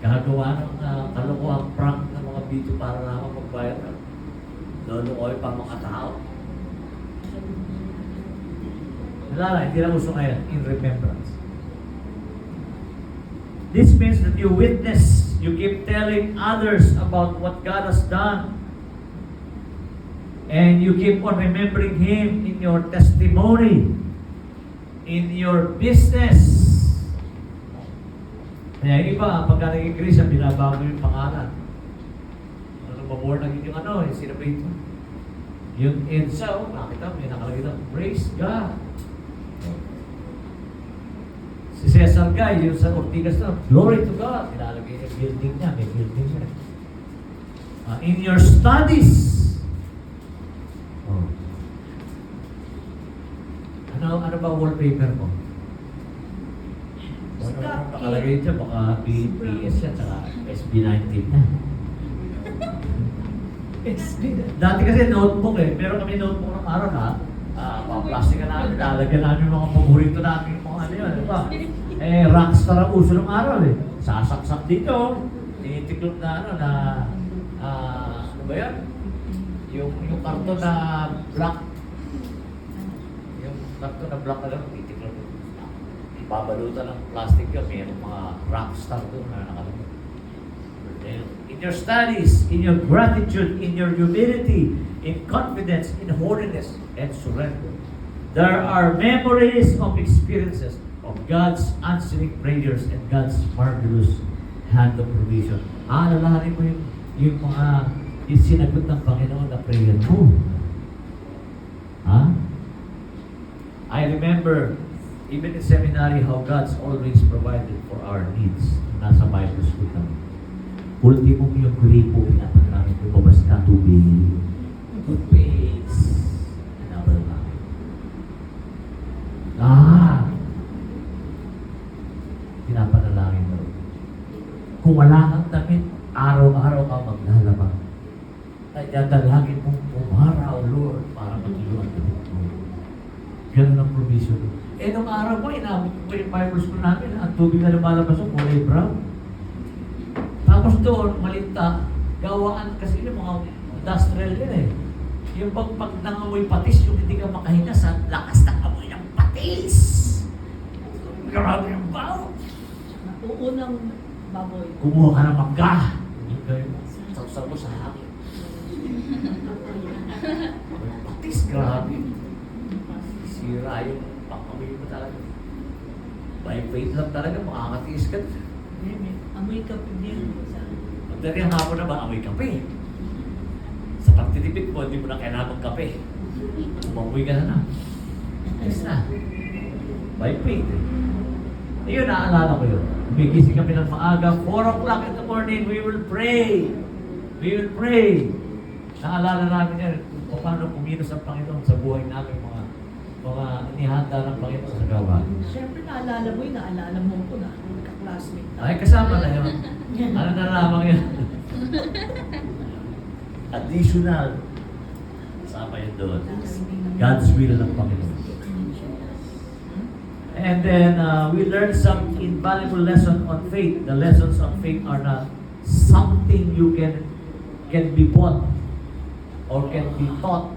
Gagawa ng kalokohang prank ng mga video para naman mag-viral. Lulukoy pa mga tao. Wala, hindi na gusto ngayon. In remembrance. This means that you witness, you keep telling others about what God has done. And you keep on remembering Him in your testimony, in your business. Kaya iba, pagka naging Christian, binabago yung pangalan. Ano maborn naging yung sino ba ito? Yung EDSA, nakita mo, may nakalagay na, praise God. Si Cesar Guy, yung sa Ortigas na, glory to God. Nilalagay yung building niya, may building niya. In your studies, ano ba wallpaper mo? Ano nakalagay dyan? Baka PS yan, saka SB19 na. Dati kasi notebook eh. Pero kami notebook ng araw na, plastic ka namin, lalagyan namin mga paborito namin, mga ano yun, di ba? Rockstar ang uso ng araw eh. Sasaksak dito, tinitiklop na ano ba yan? Yung karton na black karton na black na lang, itik lang. Ibabalutan ng plastic yun, mayroong mga rockstar doon na nakalagay. In your studies, in your gratitude, in your humility, in confidence, in holiness, and surrender. There are memories of experiences of God's answering prayers and God's marvelous hand of provision. Alalahanin mo yung mga sinagot ng Panginoon na prayer mo. Ha? I remember, even in seminary, how God's always provided for our needs. Nasa Bible school kami. Ultimo yung gripo, pinapanalangin ko, babas ka tubig, toothpaste, pinapanalangin. Pinapanalangin mo. Kung wala kang damit, araw-araw ka maglalaba. Ay, dadalagin mong umaraw, Lord, para matulungan ka dito. Ganun ang provision. Nung araw ko, inabot ko yung Bible school namin, ang tubig na lumalabas yung kulay brown. Tapos doon, malinta, gawaan kasi yung mga industrial yun eh. Yung pag nangamoy patis, yung hindi ka makahinga sa lakas ng amoy ng patis. Grabe yung baho. Uunang baboy. Kumuha ka ng mangga. Sausaw mo sa hangin. Patis, grabe. Sira yung pang-amoy mo talaga. By faith lang talaga, makakatiis ka. Amoy ka din. Pagdari ang hapon na ba, amoy kape. Sa pagtitipid mo, hindi mo na kailangan kape. Umamoy ka na. Ayos na. By faith. Ayun, naalala ko yun. Umigising kami ng maaga, 4 o'clock in the morning, we will pray. We will pray. Naalala namin yan, kung paano kumilos ang Panginoon sa buhay namin, mga inihanda ng Panginoon sa gawa. Siyempre, naalala mo yun, naalala mo ko na, ka-classmate. Ay, kasama na yun. Ano na lamang yun? Additional. Kasama yun doon. God's will ng Panginoon. And then, we learned some invaluable lesson on faith. The lessons on faith are not something you can be bought or can be taught.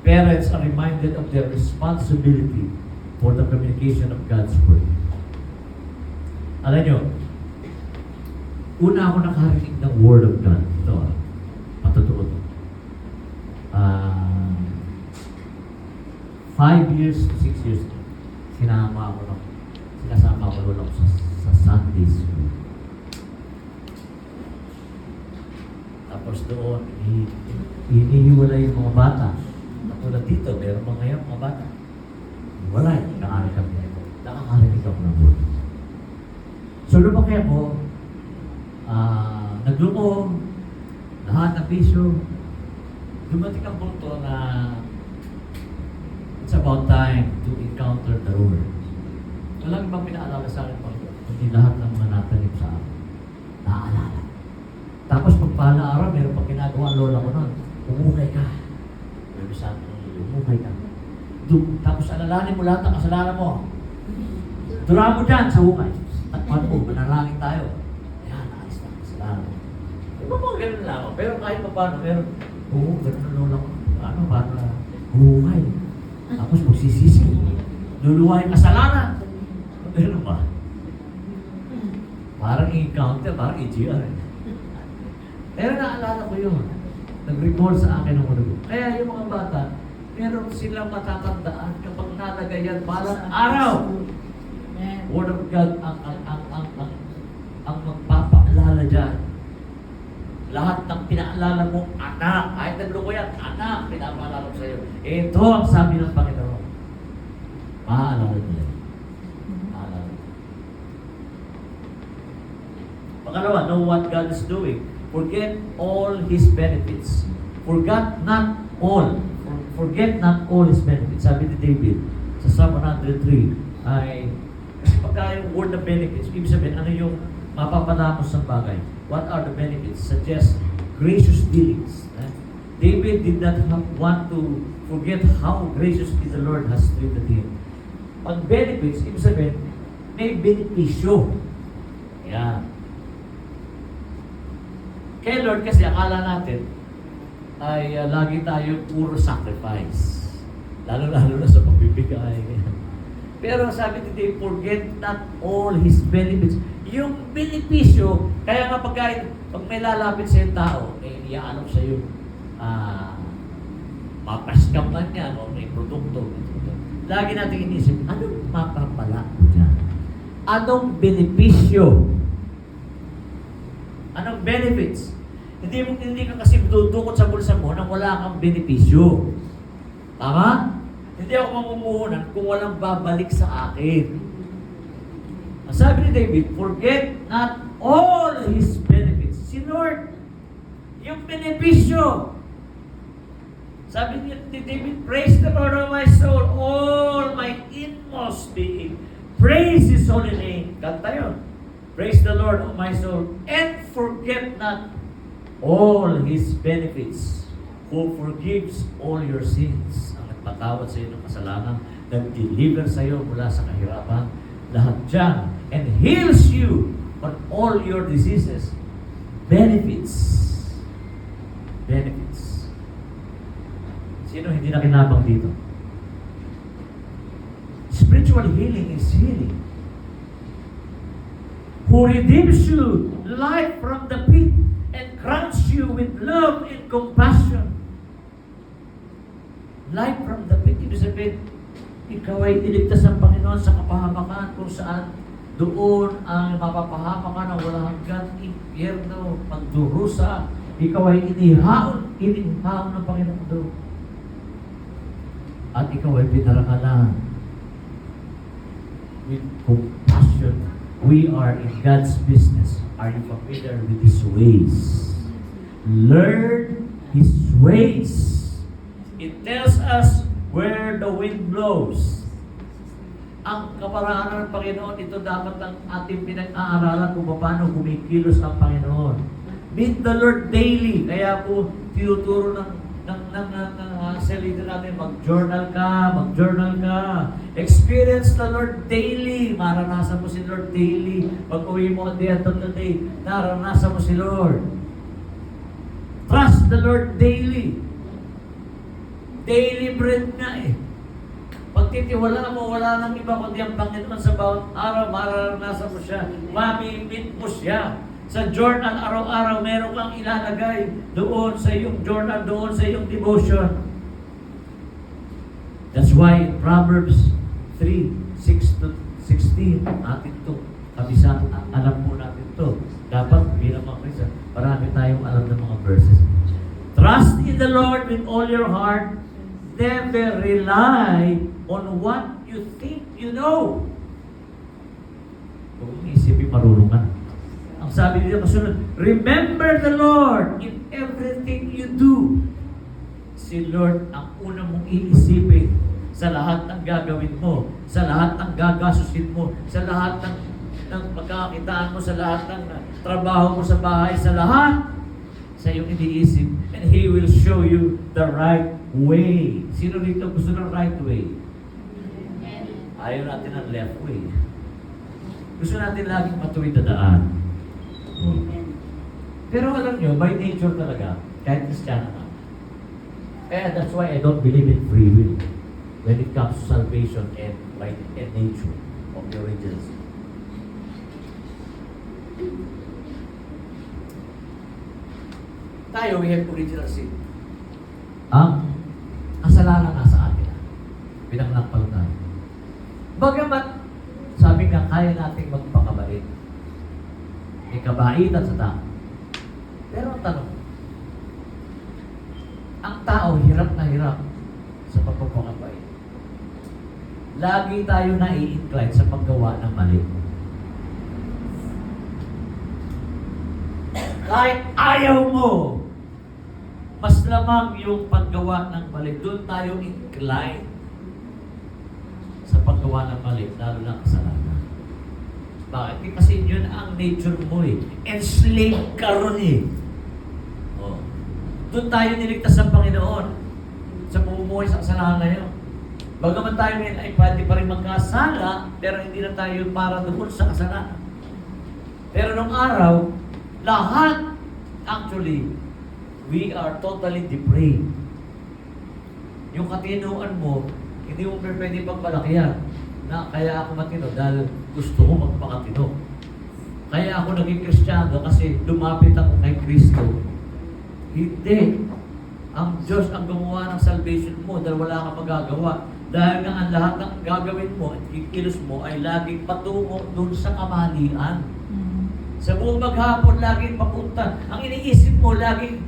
Parents are reminded of their responsibility for the communication of God's Word. Alam nyo, una ako nakarinig ng Word of God. Ito, matotoo to. 5 years to 6 years, sinasama ko doon ako sa Sunday school. Tapos doon, hinihiwalay yung mga bata. Katulad dito, meron mga ngayon mga bata. Hiwalay, nakakarinig ako ng Word. So lumaki ako, naglumo, lahat ng bisyo, dumating ang punto na it's about time to encounter the Lord. Walang ibang pinaalala sa akin, hindi lahat ng mga natanim sa akin. Naaalala. Tapos pagpala araw, meron pang ginagawa ang lola ko nun. Umukay ka. Pero sa akin, umukay ka. Tapos alalanin mo lahat ng kasalanan mo. Dura mo dyan sa hukay. At paano mo, manalangin tayo. Ayan, naalis na ang kasalanan. Diba mga ganun lang ako? Pero kahit pa paano, meron, ganun ang lola ko. Paano na, umukay. Tapos magsisisi. Luluwa yung kasalanan. Pero ba? Parang i-counter, parang i-GR. Pero naalala ko yun. Nag-recall sa akin ng ulo. Kaya yung mga bata, meron silang matatandaan kapag nalagay yan balang araw. Word of God ang magpapaalala dyan. Lahat ng pinaalala mo, anak. Kahit nagluko yan, anak, pinapaalala ko sa'yo. Ito ang sabi ng Panginoon. Maalala nila. Maalala. Pangalawa, know what God is doing. Forget all His benefits. Forget not all His benefits. Sabi ni David sa Psalm 103 ay, kasi pagka yung word na benefits, ibig sabihin, ano yung mapapalamos ng bagay? What are the benefits? Suggest gracious dealings. David did not want to forget how graciously the Lord has treated him. Pag benefits, ibig sabihin, may benepisyo. Yan. Kaya Lord, kasi akala natin ay lagi tayo puro sacrifice. Lalo-lalo na sa pagbibigay. Pero sabi ni Dave, forget not all His benefits. Yung benepisyo, kaya nga pag may lalapit sa yung tao, may iaalok sa yung mapaskam man yan o may produkto. Lagi natin inisip, anong mapapala ko dyan? Anong benepisyo? Anong benefits? Hindi ka kasi dudukot sa bulsa mo nang wala kang benepisyo. Tama? Hindi ako mamumuhunan kung walang babalik sa akin. Ang sabi ni David, forget not all His benefits. Si Lord, yung benepisyo. Sabi ni David, praise the Lord of my soul, all my inmost being. Praise His holy name. Kanta yun. Praise the Lord of my soul, and forget not all His benefits, who forgives all your sins. Ang nagpatawad sa iyo ng kasalanan, nag-deliver sa iyo mula sa kahirapan, lahat dyan, and heals you on all your diseases. Benefits. Benefits. Sino hindi nakinabang dito? Spiritual healing is healing. Who redeems you life from the pit and crowns you with love and compassion. Life from the pit, ibig sabihin, ikaw ay iligtas ng Panginoon sa kapahamakan kung saan doon ang mapapahamak ka ng walang hanggang impyerno, pagdurusa. Ikaw ay inihaon ng Panginoon doon. At ikaw ay pinarangalan with compassion. We are in God's business. Are you familiar with His ways? Learn His ways. It tells us where the wind blows. Ang kaparaanan ng Panginoon, ito dapat ang ating pinag-aaralan kung paano kumikilos ang Panginoon. Meet the Lord daily. Kaya po, tinuturo ng leader natin, mag-journal ka. Experience the Lord daily. Maranasan mo si Lord daily. Pag-uwi mo at the end of the day, naranasan mo si Lord. Trust the Lord daily. Daily bread nga eh. Pag titiwala mo, wala nang iba kundi ang Panginoon sa bawat araw, mararanasan mo siya. Mamimit mo siya. Sa journal, araw-araw, meron kang ilalagay doon sa iyong journal, doon sa iyong devotion. That's why in Proverbs 3:6-16, atin ito, kabisa, alam po natin ito. Dapat bilang mga Kristiyan, marami tayong alam ng mga verses. Trust in the Lord with all your heart. Never rely on what you think you know. Kung isipin, marunong ka. Ang sabi nila kasunod, remember the Lord in everything you do. Si Lord ang una mong iisipin sa lahat ng gagawin mo, sa lahat ng gagasusin mo, sa lahat ng pagkakakitaan mo, sa lahat ng trabaho mo sa bahay, sa lahat sa iyong iniisip. And He will show you the right way. Sino rito gusto ng right way? Ayaw natin ng left way. Gusto natin laging matuwid na daan. Pero alam nyo, by nature talaga, kahit Kristiyano ka. Kaya that's why I don't believe in free will when it comes to salvation and nature of the original sin. Tayo, we have original sin. Ang kasalanan nasa atin. Pinanglakpal tayo. Bagamat, sabi nga, kaya nating magpakabait. May kabaitan sa tao. Pero ang tanong, ang tao hirap na hirap sa pagpapakabait. Lagi tayo nai-incline sa paggawa ng mali. Kahit ayaw mo, mas lamang yung paggawa ng mali. Doon tayo incline sa paggawa ng mali, lalo na kasalanan. Bakit? Kasi yun ang nature mo eh. Enslaved ka ron eh. Oh. Doon tayo niligtas ng Panginoon sa pumumuhay sa kasalanan na yun. Bagaman tayo ngayon ay pwede pa rin magkasala, pero hindi na tayo para doon sa kasalanan. Pero nung araw, lahat, actually, we are totally depraved. Yung katinuan mo, hindi mo pwede pagpalakihan. Na kaya ako matino dahil gusto ko magpakatino. Kaya ako naging Kristiyano kasi lumapit ako kay Kristo. Hindi. Ang Diyos ang gumawa ng salvation mo dahil wala kang magagawa. Dahil nga ang lahat ng gagawin mo at kikilos mo ay laging patungo dun sa kamalian. Sa buong maghapon, laging papunta. Ang iniisip mo, laging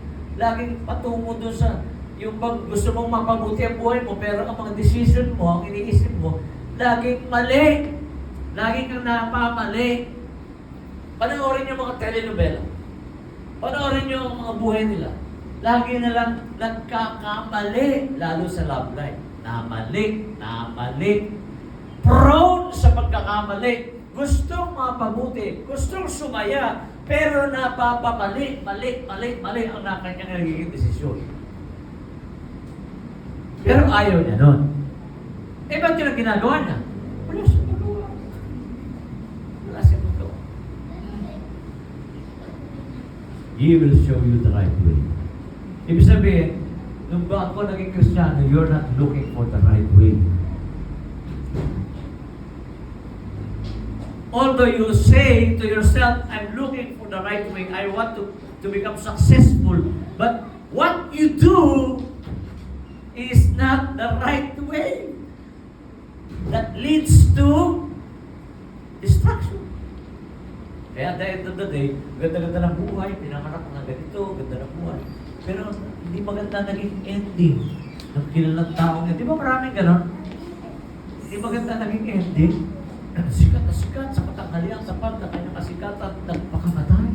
patungo dun sa yung pag gusto mong mapabuti ang buhay mo, pero ang mga decision mo, ang iniisip mo, laging mali. Laging kang napamali. Panoorin yung mga telenovela. Panoorin yung mga buhay nila. Lagi na lang nagkakamali, lalo sa love life. Namali. Prone sa pagkakamali. Gustong mapabuti, gustong sumaya, pero napapamali, mali ang kanyang nagiging desisyon. Pero ayaw niya nun. Eh, ba't yun ang ginagawa niya? Wala siya magawa. Wala siya magawa. He will show you the right way. Ibig sabihin, nung ba ako naging Kristiyano, you're not looking for the right way. Although you say to yourself, I'm looking for the right way, I want to become successful, but what you do is not the right way. That leads to destruction. Kaya at the end of the day, ganda-ganda ng buhay, pinangarap ng ganito, ganda ng buhay. Pero hindi maganda naging ending ng kilalang taong yan. Di ba maraming ganon? Hindi maganda naging ending. Sikat na sikat sa katanghalian sa pag na kanyang kasikatan nagpakamatay.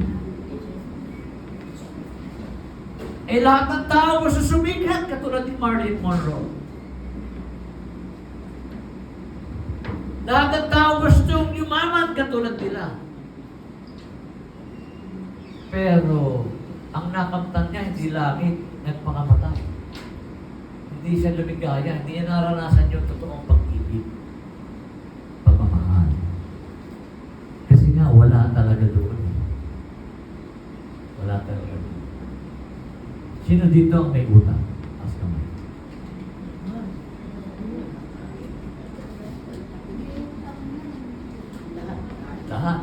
Eh lahat ng tao gusto sumikat katulad ni Marilyn Monroe. Lahat ng tao gustong yumaman katulad nila. Pero ang nakamtan niya hindi langit, nagpakamatay. Hindi siya lumigaya, hindi niya naranasan yung totoong pag-ibig. Pagmamahal. Kasi nga, wala talaga doon. Wala talaga doon. Sino dito ang may utang? Ask kamay. Lahat.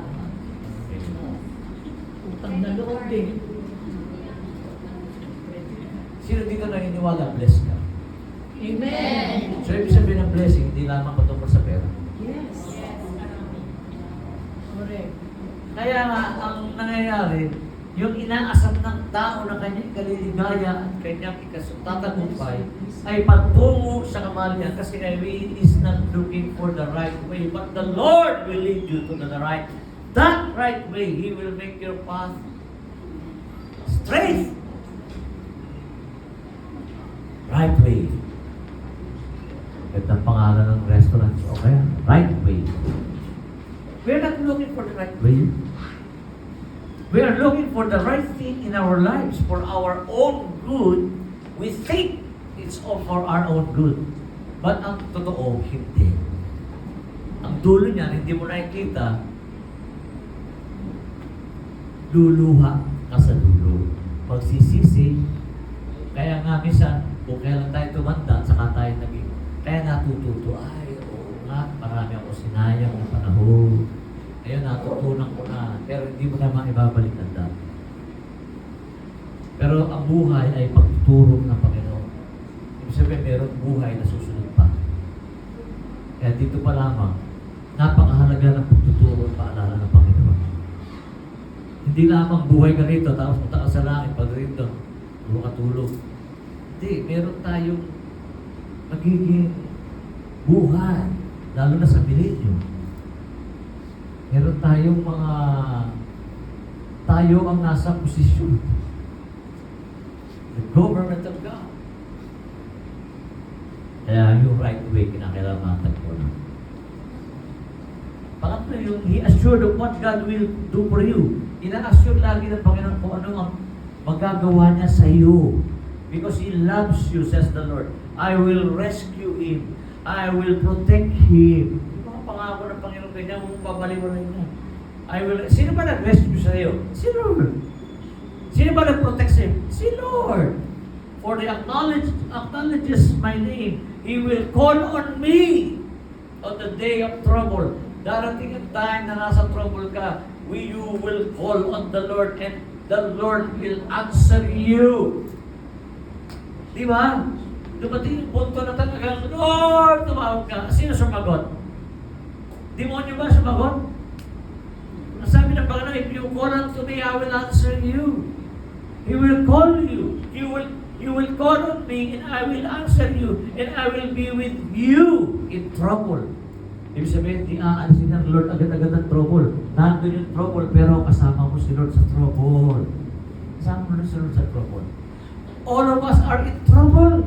Utang na loob din. Sino dito naniniwala, blessed ka? Amen. So, ibig sabihin ng blessing, hindi lamang patungkol sa pera. Yes. Correct. Kaya nga, ang nangyayari, yung inaasam ng tao na kanyang kaliligaya at kanyang ikasutatagumpay ay patungo sa kamalian kasi he is not looking for the right way, but the Lord will lead you to the right. That right way, He will make your path straight. Right way. Gandang pangalan ng restaurant. Okay? Right way. We're not looking for the right way. We are looking for the right thing in our lives for our own good. We think it's all for our own good. But ang totoo, hindi. Ang dulo niyan, hindi mo nakikita, luluha ka sa dulo. Magsisisi. Kaya nga minsan, kung kailan tayo tumanda, saka tayo naging, kaya natututo, ay, oo nga, marami ako sinayang na panahon. Ayun, natutunan ko na. Pero hindi mo naman ibabalik ang dati. Pero ang buhay ay pagtuturo ng Panginoon. Ibig sabihin, meron buhay na susunod pa. Kaya dito pa lamang, napakahalaga ng pagtuturo at paalala ng Panginoon. Hindi lamang buhay ka rito, tapos punta ka sa langit, pag rito, puro ka tulog. Hindi, meron tayong magiging buhay, lalo na sa milenyo. Meron tayong mga, tayo ang nasa posisyon. The government of God. Kaya yung right way, kinakailangan ko na. Pangatlo yung, He assured of what God will do for you. Ina-assure lagi ng Panginoon kung ano ang magagawa niya sa iyo. Because He loves you, says the Lord. I will rescue him. I will protect him. Pangako ng Panginoon kanya, kung babaliwarin niya. Sino ba nag-rescue sa iyo? Si Lord. Sino ba nag-protect sa iyo? Si Lord. For he acknowledges my name. He will call on me on the day of trouble. Darating ang time na nasa trouble ka, you will call on the Lord and the Lord will answer you. Di ba? Dumating yung punto na talagang, Lord, tumawag ka. Sino sumagot? Demonyo ba sumagot? Ang sabi ng Panginoon, if you call unto me, I will answer you. He will call you. You will call on me and I will answer you and I will be with you in trouble. Ibig sabihin, di aalisin ng Lord agad-agad ng trouble. Nandun yung trouble, pero kasama mo si Lord sa trouble. Kasama mo si Lord sa trouble. All of us are in trouble.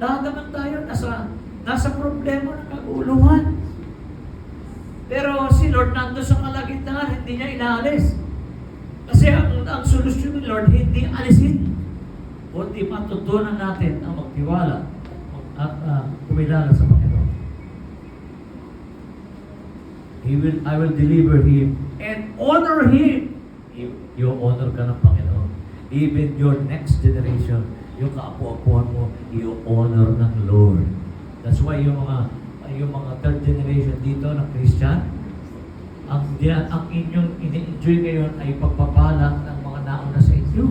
Lahat naman tayo nasa problema ng kaguluhan. Pero si Lord nandun sa kalagitnaan, hindi niya inaalis. Kasi ang solusyon ni Lord, hindi alisin. Kundi matutunan natin ang magtiwala at kumilala sa Panginoon. I will deliver him and honor him. You honor ka ng Panginoon. Even your next generation, yung kaapu-apuan mo, you honor ng Lord. That's why yung mga third generation dito ng Christian, ang inyong ini-enjoy ngayon ay pagpapala ng mga nauna sa inyo.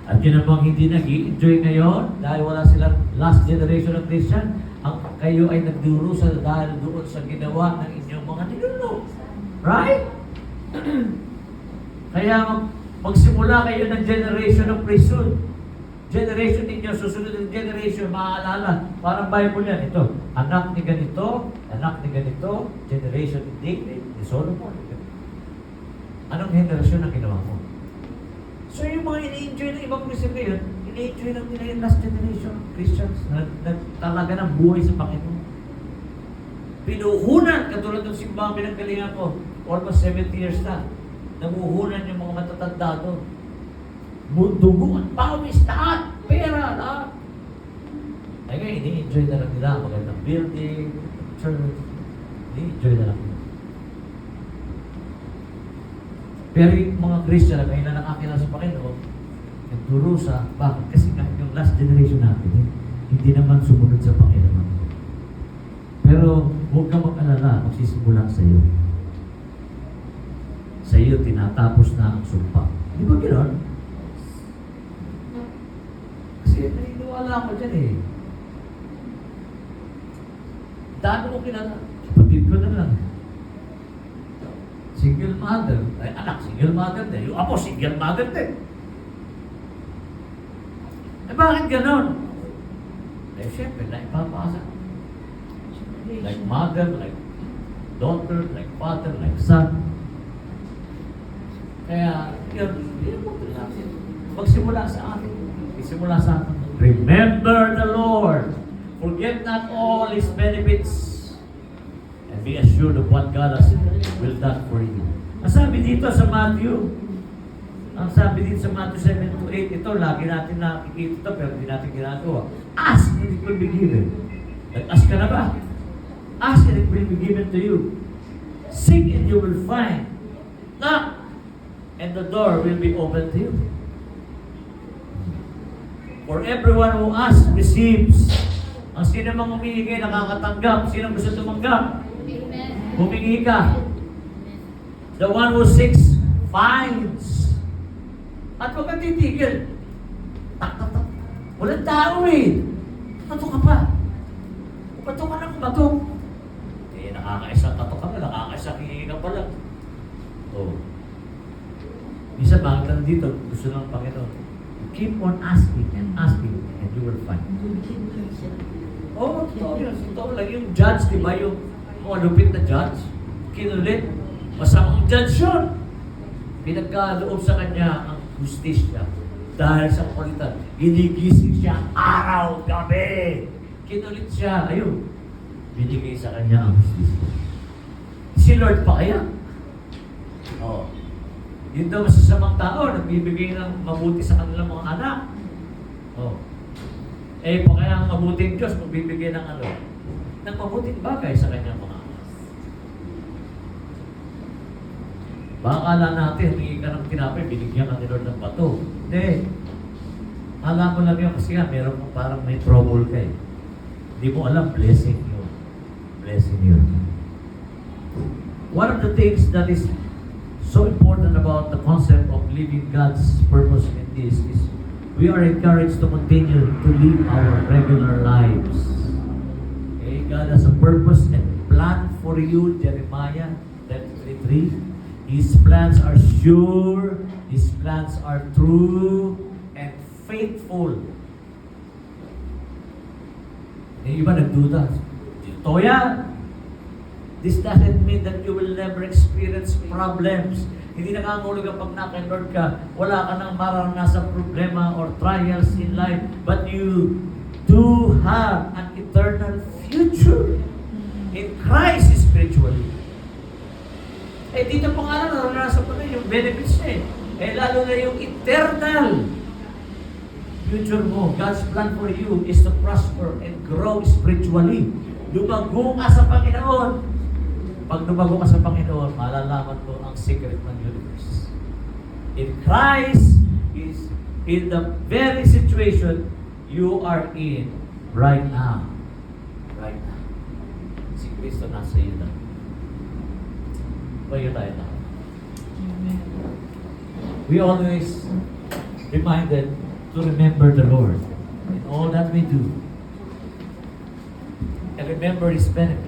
At yun namang hindi nag-i-enjoy ngayon dahil wala silang last generation ng Christian, kayo ay nagdurusa dahil doon sa ginawa ng inyong mga ninuno. Right? Kaya magsimula kayo ng generation of priesthood. Generation ninyo, susunod ng generation, maaalala. Parang Bible yan, ito. Anak ni ganito, generation ni David, ni Solomon. Anong generation ang ginawa mo? So yung mga ini-enjoy ng ibang Christian ngayon, ini-enjoy lang nila yung last generation of Christians na talaga ng buhay sa Panginoon. Pinuhunan, katulad ng simbang pinanggalingan ko, almost 70 years na, namuhunan yung mga matatanda doon. Dugo at pawis, lahat, pera, lahat. Ay ngayon, ini-enjoy na lang nila, magandang building, church, ini-enjoy na lang nila. Pero yung mga Christian na ngayon na nakakilala sa Panginoon, nagdurusa, bakit? Kasi yung last generation natin, hindi naman sumunod sa Panginoon. Pero huwag kang mag-alala, magsisimula sa iyo. Sa iyo, tinatapos na ang sumpa. Di ba gano'n? Kasi naniniwala ko dyan eh. Dami ko kilala. Kapatid ko na lang. Single mother. Ay, anak, single mother din. Yung apo, single mother din. Eh, bakit ganon? Eh, syempre, naipapasa. Like mother, like daughter, like father, like son. Kaya, yun mo natin. Magsimula sa atin. Magsimula sa atin. Remember the Lord. Forget not all His benefits. And be assured of what God has will done for you. Ang sabi dito sa Matthew 7-8, ito, lagi natin nakikita ito, pero hindi natin ginagawa. Ask and it will be given. Nag-ask ka na ba? Ask and it will be given to you. Seek and you will find. Knock and the door will be opened to you. For everyone who asks, receives. Ang sino mang humihingi, nakakatanggap. Sino gusto tumanggap? Amen. Humingi ka. The one who seeks, finds. At huwag kang titigil. Tak. Walang tao eh. Bato ka pa. Bato ka ng bato. Eh, nakakaisang tato ka pa, nakakaisang hihingi ka pa lang. Oh. Minsan, bakit lang dito, gusto ng Panginoon. Keep on asking and you will find. Oh, totoo yun. Totoo lang. Yung judge, di ba? Yung mga lupit na judge, kinulit. Masamang judge yun. Pinagkaloob sa kanya ang justisya. Dahil sa kakulitan, ginigising siya araw, gabi. Kinulit siya. Ayun. Binigay sa kanya ang justisya. Si Lord pa kaya? Oo. Yun daw masasamang tao, nagbibigay ng mabuti sa kanilang mga anak. Oh. Eh, pa kaya ang mabuting Diyos, magbibigay ng ano? Ng mabuting bagay sa kanyang mga anak. Baka akala natin, humingi ka ng tinapay, binigyan ka ni Lord ng bato. Hindi. Alam mo lang yun kasi nga, meron mo parang may trouble ka eh. Hindi mo alam, blessing yun. Blessing yun. One of the things that is so important about the concept of living God's purpose in this is we are encouraged to continue to live our regular lives. Okay? God has a purpose and plan for you, Jeremiah 10:23. His plans are sure, His plans are true and faithful. Yung iba nagduda. Totoo yan. This doesn't mean that you will never experience problems. Hindi nakangulog kapag naka-Lord ka, wala ka nang mararanasan problema or trials in life, but you do have an eternal future in Christ spiritually. Eh dito pa nga lang, naranasan ko na yung benefits niya eh. Lalo na yung eternal future mo. God's plan for you is to prosper and grow spiritually. Lumago ka sa Panginoon. Pag lumago ka sa Panginoon, malalaman mo ang secret ng universe. In Christ is in the very situation you are in right now. Right now. Si Kristo nasa iyo na. Bayo tayo na. We always reminded to remember the Lord in all that we do. And remember His benefits.